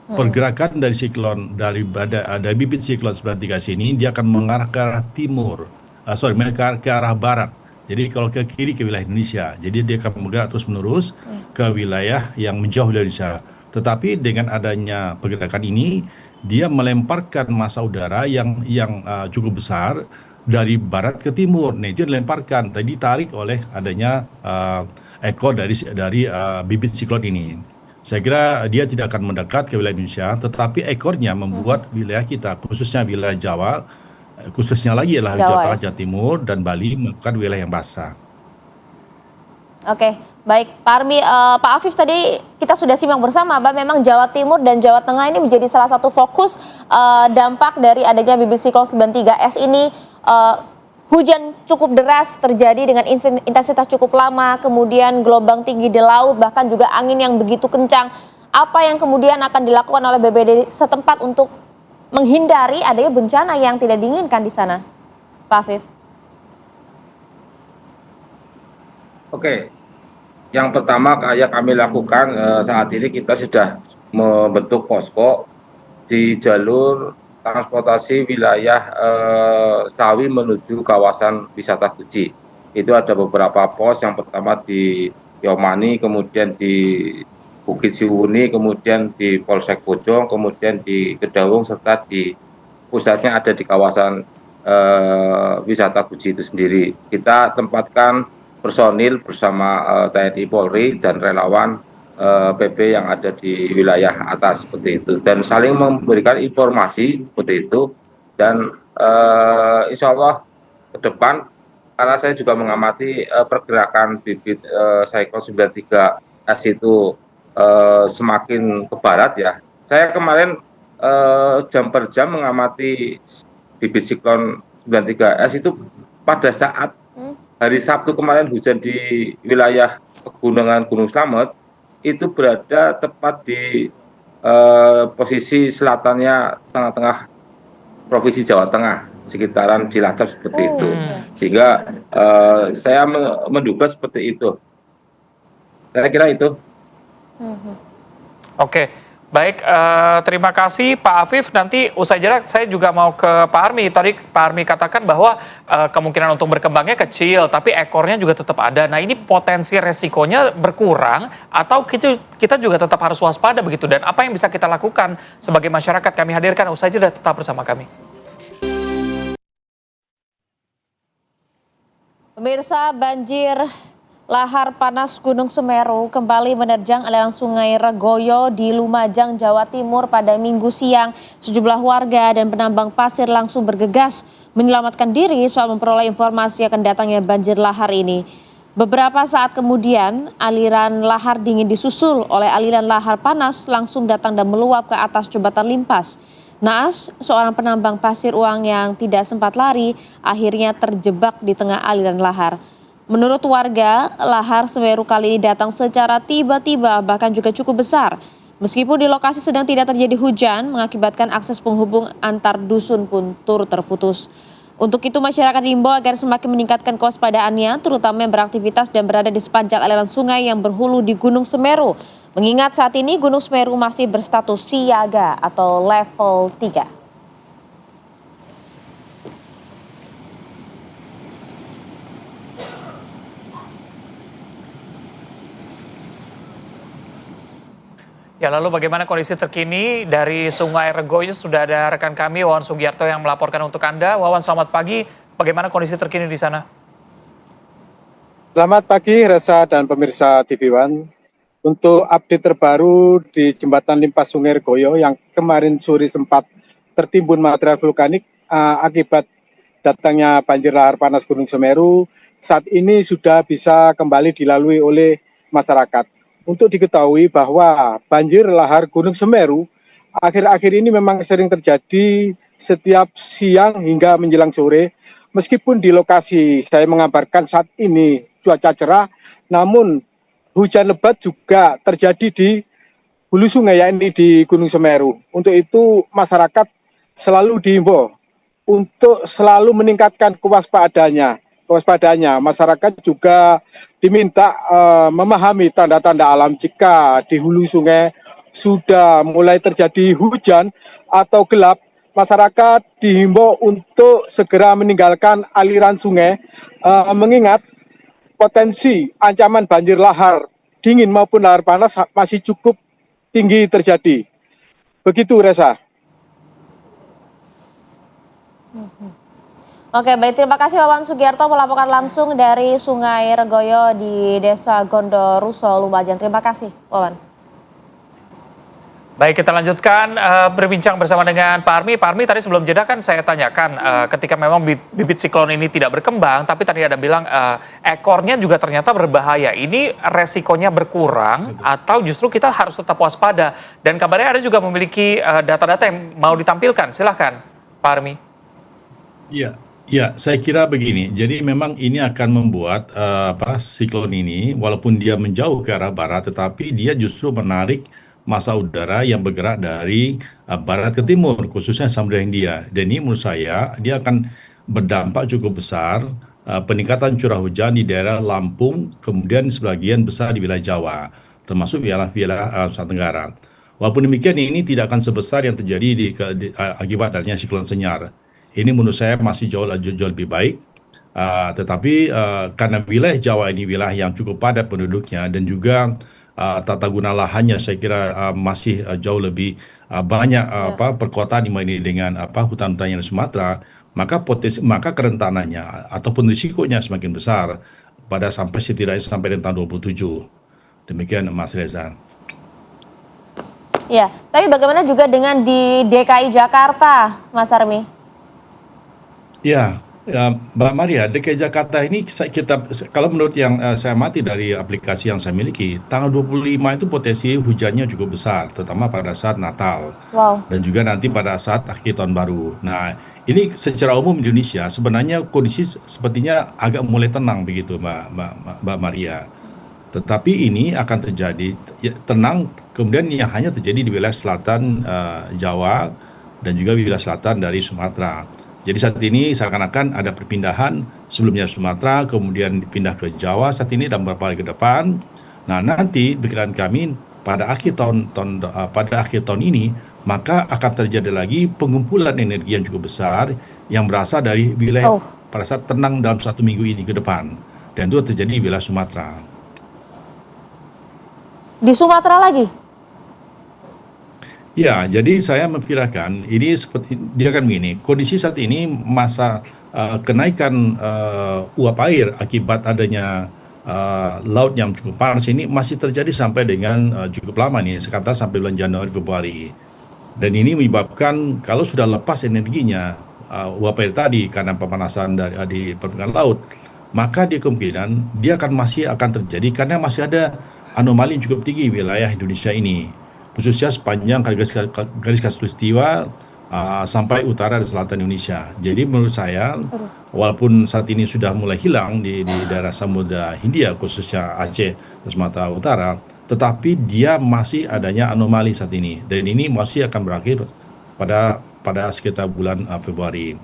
pergerakan dari siklon, dari bibit siklon 93 ini, dia akan mengarah ke arah timur, mengarah ke arah barat. Jadi kalau ke kiri ke wilayah Indonesia, jadi dia akan bergerak terus menerus ke wilayah yang menjauh dari Indonesia. Tetapi dengan adanya pergerakan ini, dia melemparkan massa udara yang cukup besar dari barat ke timur. Nah, itu dilemparkan, tadi ditarik oleh adanya ekor dari bibit siklon ini. Saya kira dia tidak akan mendekat ke wilayah Indonesia, tetapi ekornya membuat wilayah kita, khususnya wilayah Jawa, khususnya lagi adalah Jawa Tengah, Jawa Timur, dan Bali, merupakan wilayah yang basah. Oke, baik Pak Armi, Pak Afif tadi kita sudah simak bersama bahwa memang Jawa Timur dan Jawa Tengah ini menjadi salah satu fokus dampak dari adanya bibit siklon 93S ini. Hujan cukup deras terjadi dengan intensitas cukup lama, kemudian gelombang tinggi di laut, bahkan juga angin yang begitu kencang. Apa yang kemudian akan dilakukan oleh BPBD setempat untuk menghindari adanya bencana yang tidak diinginkan di sana, Pak Afif? Oke, yang pertama yang kami lakukan saat ini kita sudah membentuk posko di jalur transportasi wilayah Sawi menuju kawasan wisata Guji. Itu ada beberapa pos, yang pertama di Yomani, kemudian di Bukit Siwuni, kemudian di Polsek Bojong, kemudian di Kedawung, serta di pusatnya ada di kawasan wisata Guji itu sendiri. Kita tempatkan personil bersama TNI Polri dan relawan PP yang ada di wilayah atas seperti itu, dan saling memberikan informasi seperti itu. Dan insya Allah ke depan, karena saya juga mengamati pergerakan bibit siklon 93S itu semakin ke barat ya. Saya kemarin jam per jam mengamati bibit siklon 93S itu pada saat hari Sabtu kemarin hujan di wilayah pegunungan Gunung Slamet, itu berada tepat di posisi selatannya tengah-tengah Provinsi Jawa Tengah, sekitaran Cilacap seperti itu. Sehingga saya menduga seperti itu. Saya kira itu. Oke. Baik, terima kasih Pak Afif. Nanti usai jeda saya juga mau ke Pak Armi. Tadi Pak Armi katakan bahwa kemungkinan untuk berkembangnya kecil, tapi ekornya juga tetap ada. Nah, ini potensi resikonya berkurang atau kita juga tetap harus waspada begitu? Dan apa yang bisa kita lakukan sebagai masyarakat? Kami hadirkan usai jeda, tetap bersama kami. Pemirsa, banjir lahar panas Gunung Semeru kembali menerjang aliran Sungai Regoyo di Lumajang, Jawa Timur pada Minggu siang. Sejumlah warga dan penambang pasir langsung bergegas menyelamatkan diri soal memperoleh informasi akan datangnya banjir lahar ini. Beberapa saat kemudian, aliran lahar dingin disusul oleh aliran lahar panas langsung datang dan meluap ke atas jembatan Limpas. Naas, seorang penambang pasir uang yang tidak sempat lari, akhirnya terjebak di tengah aliran lahar. Menurut warga, lahar Semeru kali ini datang secara tiba-tiba bahkan juga cukup besar. Meskipun di lokasi sedang tidak terjadi hujan, mengakibatkan akses penghubung antar dusun pun turut terputus. Untuk itu masyarakat diimbau agar semakin meningkatkan kewaspadaannya, terutama yang beraktivitas dan berada di sepanjang aliran sungai yang berhulu di Gunung Semeru. Mengingat saat ini Gunung Semeru masih berstatus siaga atau level 3. Ya, lalu bagaimana kondisi terkini dari Sungai Regoyo? Sudah ada rekan kami Wawan Sugiarto yang melaporkan untuk Anda. Wawan, selamat pagi. Bagaimana kondisi terkini di sana? Selamat pagi Reza dan pemirsa TV One. Untuk update terbaru di jembatan Limpas Sungai Regoyo yang kemarin sore sempat tertimbun material vulkanik, akibat datangnya banjir lahar panas Gunung Semeru saat ini sudah bisa kembali dilalui oleh masyarakat. Untuk diketahui bahwa banjir lahar Gunung Semeru akhir-akhir ini memang sering terjadi setiap siang hingga menjelang sore. Meskipun di lokasi saya mengabarkan saat ini cuaca cerah, namun hujan lebat juga terjadi di hulu sungai, yakni di Gunung Semeru. Untuk itu masyarakat selalu diimbau untuk selalu meningkatkan kewaspadaannya. Masyarakat juga diminta memahami tanda-tanda alam jika di hulu sungai sudah mulai terjadi hujan atau gelap. Masyarakat dihimbau untuk segera meninggalkan aliran sungai, mengingat potensi ancaman banjir lahar dingin maupun lahar panas masih cukup tinggi terjadi. Begitu, Reza. Oke, baik, terima kasih Wawan Sugiarto melaporkan langsung dari Sungai Regoyo di Desa Gondoruso, Lumajang. Terima kasih, Wawan. Baik, kita lanjutkan berbincang bersama dengan Pak Armi. Pak Armi, tadi sebelum jeda kan saya tanyakan ketika memang bibit siklon ini tidak berkembang, tapi tadi ada bilang ekornya juga ternyata berbahaya. Ini resikonya berkurang atau justru kita harus tetap waspada? Dan kabarnya ada juga memiliki data-data yang mau ditampilkan. Silahkan, Pak Armi. Ya, saya kira begini. Jadi memang ini akan membuat siklon ini, walaupun dia menjauh ke arah barat, tetapi dia justru menarik massa udara yang bergerak dari barat ke timur, khususnya Samudra Hindia. Dan ini menurut saya dia akan berdampak cukup besar peningkatan curah hujan di daerah Lampung, kemudian sebagian besar di wilayah Jawa, termasuk wilayah Nusa Tenggara. Walaupun demikian ini tidak akan sebesar yang terjadi akibat adanya siklon Senyar. Ini menurut saya masih jauh lebih baik. Tetapi karena wilayah Jawa ini wilayah yang cukup padat penduduknya dan juga tata guna lahannya saya kira masih jauh lebih banyak perkotaan dibanding dengan hutan-hutan yang di Sumatera, maka kerentanannya ataupun risikonya semakin besar pada setidaknya sampai dengan tahun 2027. Demikian Mas Reza. Ya, tapi bagaimana juga dengan di DKI Jakarta, Mas Armi? Ya, Mbak Maria, DKI Jakarta ini kalau menurut yang saya amati dari aplikasi yang saya miliki, tanggal 25 itu potensi hujannya cukup besar, terutama pada saat Natal. Wow. Dan juga nanti pada saat akhir tahun baru. Nah, ini secara umum di Indonesia sebenarnya kondisi sepertinya agak mulai tenang begitu, Mbak Maria. Tetapi ini akan terjadi tenang, kemudian yang hanya terjadi di wilayah selatan Jawa dan juga wilayah selatan dari Sumatera. Jadi saat ini seakan-akan ada perpindahan sebelumnya Sumatera, kemudian pindah ke Jawa saat ini dan beberapa hari ke depan. Nah, nanti pikiran kami pada akhir tahun ini maka akan terjadi lagi pengumpulan energi yang cukup besar yang berasal dari wilayah pada saat tenang dalam 1 minggu ini ke depan. Dan itu terjadi di wilayah Sumatera. Di Sumatera lagi? Ya, jadi saya memperkirakan ini seperti dia kan begini, kondisi saat ini masa kenaikan uap air akibat adanya laut yang cukup panas ini masih terjadi sampai dengan cukup lama nih, sekitar sampai bulan Januari Februari. Dan ini menyebabkan kalau sudah lepas energinya uap air tadi karena pemanasan di permukaan laut, maka dia kemungkinan dia masih akan terjadi karena masih ada anomali yang cukup tinggi wilayah Indonesia ini, khususnya sepanjang garis khatulistiwa sampai utara dan selatan Indonesia. Jadi menurut saya, walaupun saat ini sudah mulai hilang di daerah Samudra Hindia, khususnya Aceh dan Sumatera Utara, tetapi dia masih adanya anomali saat ini. Dan ini masih akan berakhir pada sekitar bulan Februari.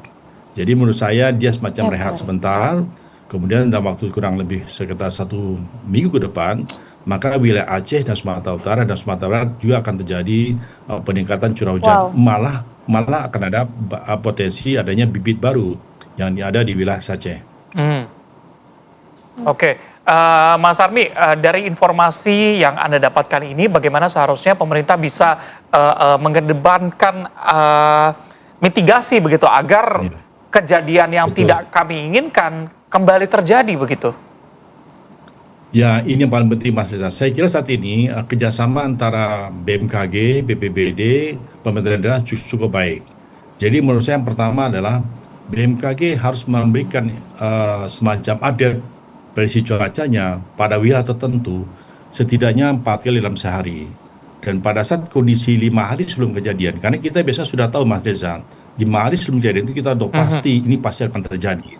Jadi menurut saya dia semacam rehat sebentar, kemudian dalam waktu kurang lebih sekitar 1 minggu ke depan, maka wilayah Aceh dan Sumatera Utara dan Sumatera Barat juga akan terjadi peningkatan curah hujan. Malah akan ada potensi adanya bibit baru yang ada di wilayah Aceh. Oke, Mas Armi, dari informasi yang Anda dapatkan ini, bagaimana seharusnya pemerintah bisa mengedepankan mitigasi begitu agar kejadian yang tidak kami inginkan kembali terjadi begitu? Ya, ini yang paling penting Mas Reza. Saya kira saat ini kerjasama antara BMKG, BPBD, pemerintah daerah cukup baik. Jadi menurut saya yang pertama adalah BMKG harus memberikan semacam update prediksi cuacanya pada wilayah tertentu setidaknya 4 kali dalam sehari. Dan pada saat kondisi 5 hari sebelum kejadian, karena kita biasa sudah tahu Mas Reza, 5 hari sebelum kejadian itu kita udah pasti ini pasti akan terjadi.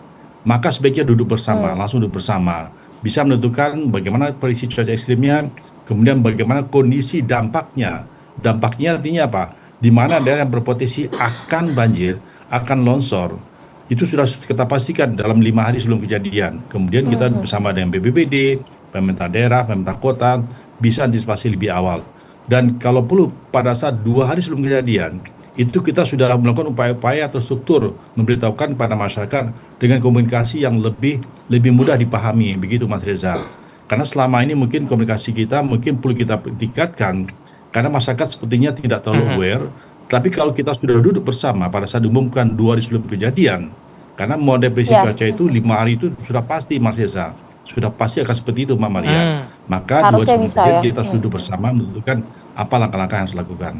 Maka sebaiknya duduk bersama, langsung duduk bersama. Bisa menentukan bagaimana prediksi cuaca ekstrimnya, kemudian bagaimana kondisi dampaknya. Dampaknya artinya apa? Di mana daerah yang berpotensi akan banjir, akan longsor, itu sudah kita pastikan dalam 5 hari sebelum kejadian. Kemudian kita bersama dengan BPBD, pemerintah daerah, pemerintah kota, bisa antisipasi lebih awal. Dan kalau perlu pada saat 2 hari sebelum kejadian, itu kita sudah melakukan upaya-upaya terstruktur memberitahukan pada masyarakat dengan komunikasi yang lebih mudah dipahami, begitu Mas Reza. Karena selama ini mungkin komunikasi kita mungkin perlu kita tingkatkan, karena masyarakat sepertinya tidak terlalu aware. Tapi kalau kita sudah duduk bersama pada saat diumumkan 2 hari sebelum kejadian, karena model prediksi cuaca itu 5 hari itu sudah pasti Mas Reza, sudah pasti akan seperti itu Mbak Maria. Maka 2 hari sebelum kejadian kita duduk bersama menentukan apa langkah-langkah yang harus dilakukan.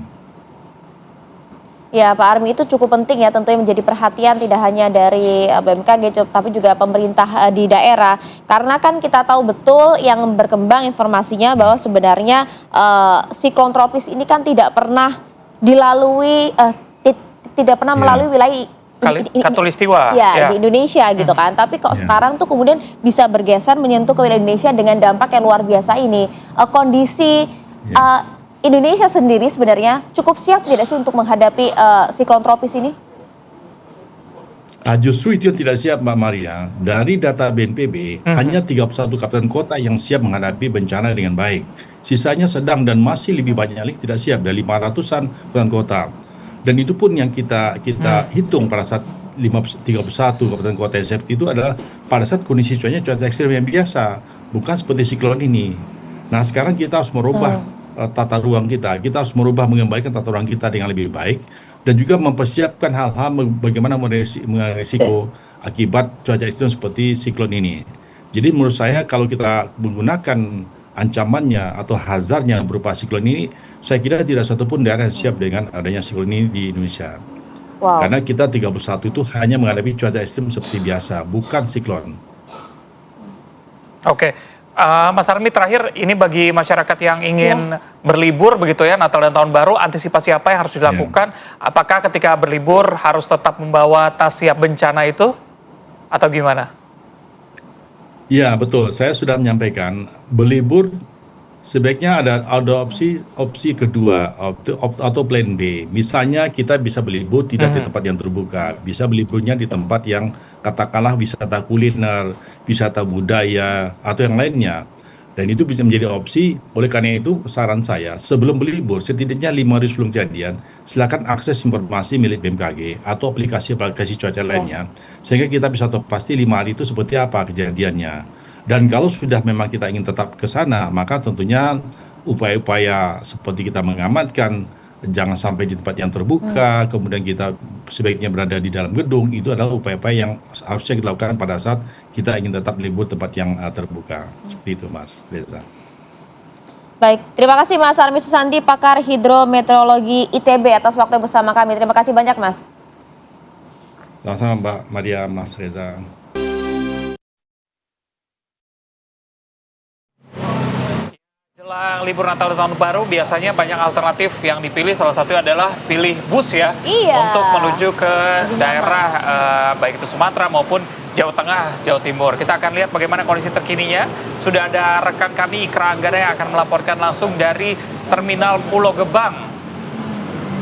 Ya Pak Armi, itu cukup penting ya, tentunya menjadi perhatian tidak hanya dari BMKG tapi juga pemerintah di daerah. Karena kan kita tahu betul yang berkembang informasinya bahwa sebenarnya siklon tropis ini kan tidak pernah dilalui, tidak pernah melalui wilayah Khatulistiwa di Indonesia gitu kan. Tapi kok sekarang tuh kemudian bisa bergeser menyentuh ke wilayah Indonesia dengan dampak yang luar biasa ini. Kondisi Indonesia sendiri sebenarnya cukup siap tidak sih untuk menghadapi siklon tropis ini? Justru itu yang tidak siap Mbak Maria. Dari data BNPB, hanya 31 kabupaten kota yang siap menghadapi bencana dengan baik. Sisanya sedang dan masih lebih banyak lagi tidak siap, dari 500-an kabupaten kota. Dan itu pun yang kita hitung pada saat 31 kabupaten kota yang siap itu adalah pada saat kondisi cuaca ekstrim yang biasa, bukan seperti siklon ini. Nah sekarang kita harus merubah tata ruang kita harus merubah, mengembalikan tata ruang kita dengan lebih baik, dan juga mempersiapkan hal-hal bagaimana meresiko akibat cuaca ekstrim seperti siklon ini. Jadi menurut saya kalau kita menggunakan ancamannya atau hazardnya berupa siklon ini, saya kira tidak satupun daerah yang siap dengan adanya siklon ini di Indonesia. Karena kita 31 itu hanya menghadapi cuaca ekstrim seperti biasa, bukan siklon. Oke. Mas Armi, terakhir ini bagi masyarakat yang ingin berlibur begitu ya, Natal dan Tahun Baru, antisipasi apa yang harus dilakukan? Apakah ketika berlibur harus tetap membawa tas siap bencana itu? Atau gimana? Ya betul, saya sudah menyampaikan berlibur sebaiknya ada opsi kedua atau plan B. Misalnya kita bisa berlibur tidak di tempat yang terbuka, bisa berliburnya di tempat yang katakanlah wisata kuliner, wisata budaya atau yang lainnya. Dan itu bisa menjadi opsi. Oleh karena itu saran saya sebelum berlibur setidaknya 5 hari sebelum kejadian silakan akses informasi milik BMKG atau aplikasi cuaca lainnya sehingga kita bisa tahu pasti 5 hari itu seperti apa kejadiannya. Dan kalau sudah memang kita ingin tetap ke sana, maka tentunya upaya-upaya seperti kita mengamankan, jangan sampai di tempat yang terbuka, kemudian kita sebaiknya berada di dalam gedung, itu adalah upaya-upaya yang harusnya kita lakukan pada saat kita ingin tetap libur tempat yang terbuka. Seperti itu Mas Reza. Baik, terima kasih Mas Armi Susandi, pakar hidrometeorologi ITB atas waktu bersama kami. Terima kasih banyak Mas. Sama-sama Mbak Maria, Mas Reza. Jelang libur Natal dan Tahun Baru biasanya banyak alternatif yang dipilih, salah satu adalah pilih bus ya untuk menuju ke daerah baik itu Sumatera maupun Jawa Tengah, Jawa Timur. Kita akan lihat bagaimana kondisi terkininya. Sudah ada rekan kami Ikra Anggara yang akan melaporkan langsung dari Terminal Pulau Gebang.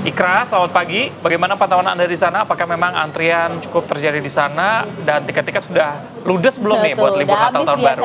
Ikra, selamat pagi. Bagaimana pantauan Anda di sana? Apakah memang antrian cukup terjadi di sana dan tiket-tiket sudah ludes belum nih buat libur Natal Tahun Baru?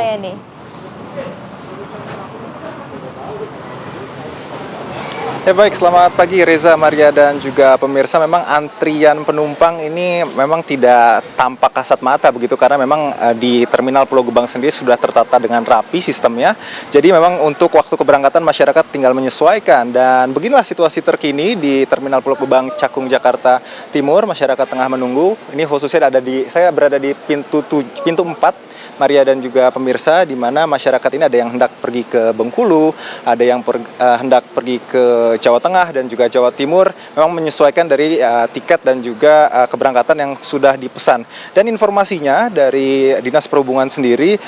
Ya baik, selamat pagi Reza, Maria dan juga pemirsa. Memang antrian penumpang ini memang tidak tampak kasat mata begitu karena memang di Terminal Pulau Gebang sendiri sudah tertata dengan rapi sistemnya. Jadi memang untuk waktu keberangkatan masyarakat tinggal menyesuaikan, dan beginilah situasi terkini di Terminal Pulau Gebang Cakung Jakarta Timur. Masyarakat tengah menunggu. Ini khususnya saya berada di pintu 4 Maria dan juga pemirsa, di mana masyarakat ini ada yang hendak pergi ke Bengkulu, ada yang hendak pergi ke ke Jawa Tengah dan juga Jawa Timur memang menyesuaikan dari tiket dan juga keberangkatan yang sudah dipesan. Dan informasinya dari Dinas Perhubungan sendiri,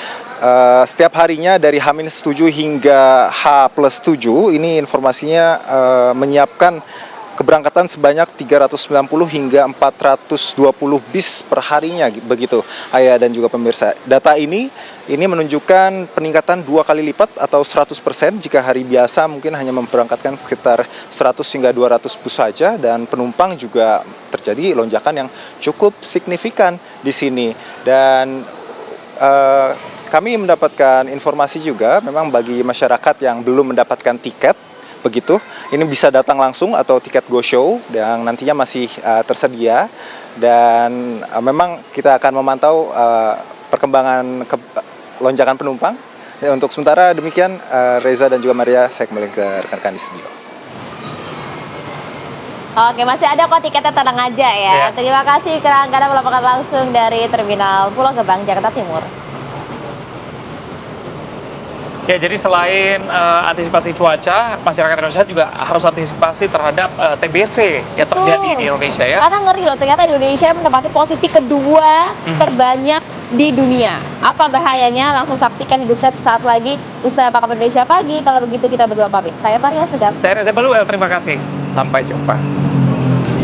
setiap harinya dari H-7 hingga H+7 ini informasinya menyiapkan keberangkatan sebanyak 390 hingga 420 bis per harinya begitu, Ayah dan juga pemirsa. Data ini menunjukkan peningkatan 2 kali lipat atau 100% jika hari biasa mungkin hanya memberangkatkan sekitar 100 hingga 200 bus saja, dan penumpang juga terjadi lonjakan yang cukup signifikan di sini. Dan kami mendapatkan informasi juga memang bagi masyarakat yang belum mendapatkan tiket begitu, ini bisa datang langsung atau tiket go show yang nantinya masih tersedia, dan memang kita akan memantau perkembangan lonjakan penumpang. Untuk sementara demikian, Reza dan juga Maria, saya kembali ke rekan-rekan di studio. Oke, masih ada kok tiketnya, tenang aja ya. Terima kasih Karangkana melaporkan langsung dari Terminal Pulau Gebang, Jakarta Timur. Ya, jadi selain antisipasi cuaca, masyarakat Indonesia juga harus antisipasi terhadap TBC yang terjadi di Indonesia ya. Karena ngeri loh, ternyata Indonesia menempati posisi kedua terbanyak di dunia. Apa bahayanya? Langsung saksikan Hidup Sehat sesaat lagi usai Pakar Indonesia Pagi. Kalau begitu kita berdua pamit. Saya Maria Sedap. Saya Reza Baluel, terima kasih. Sampai jumpa.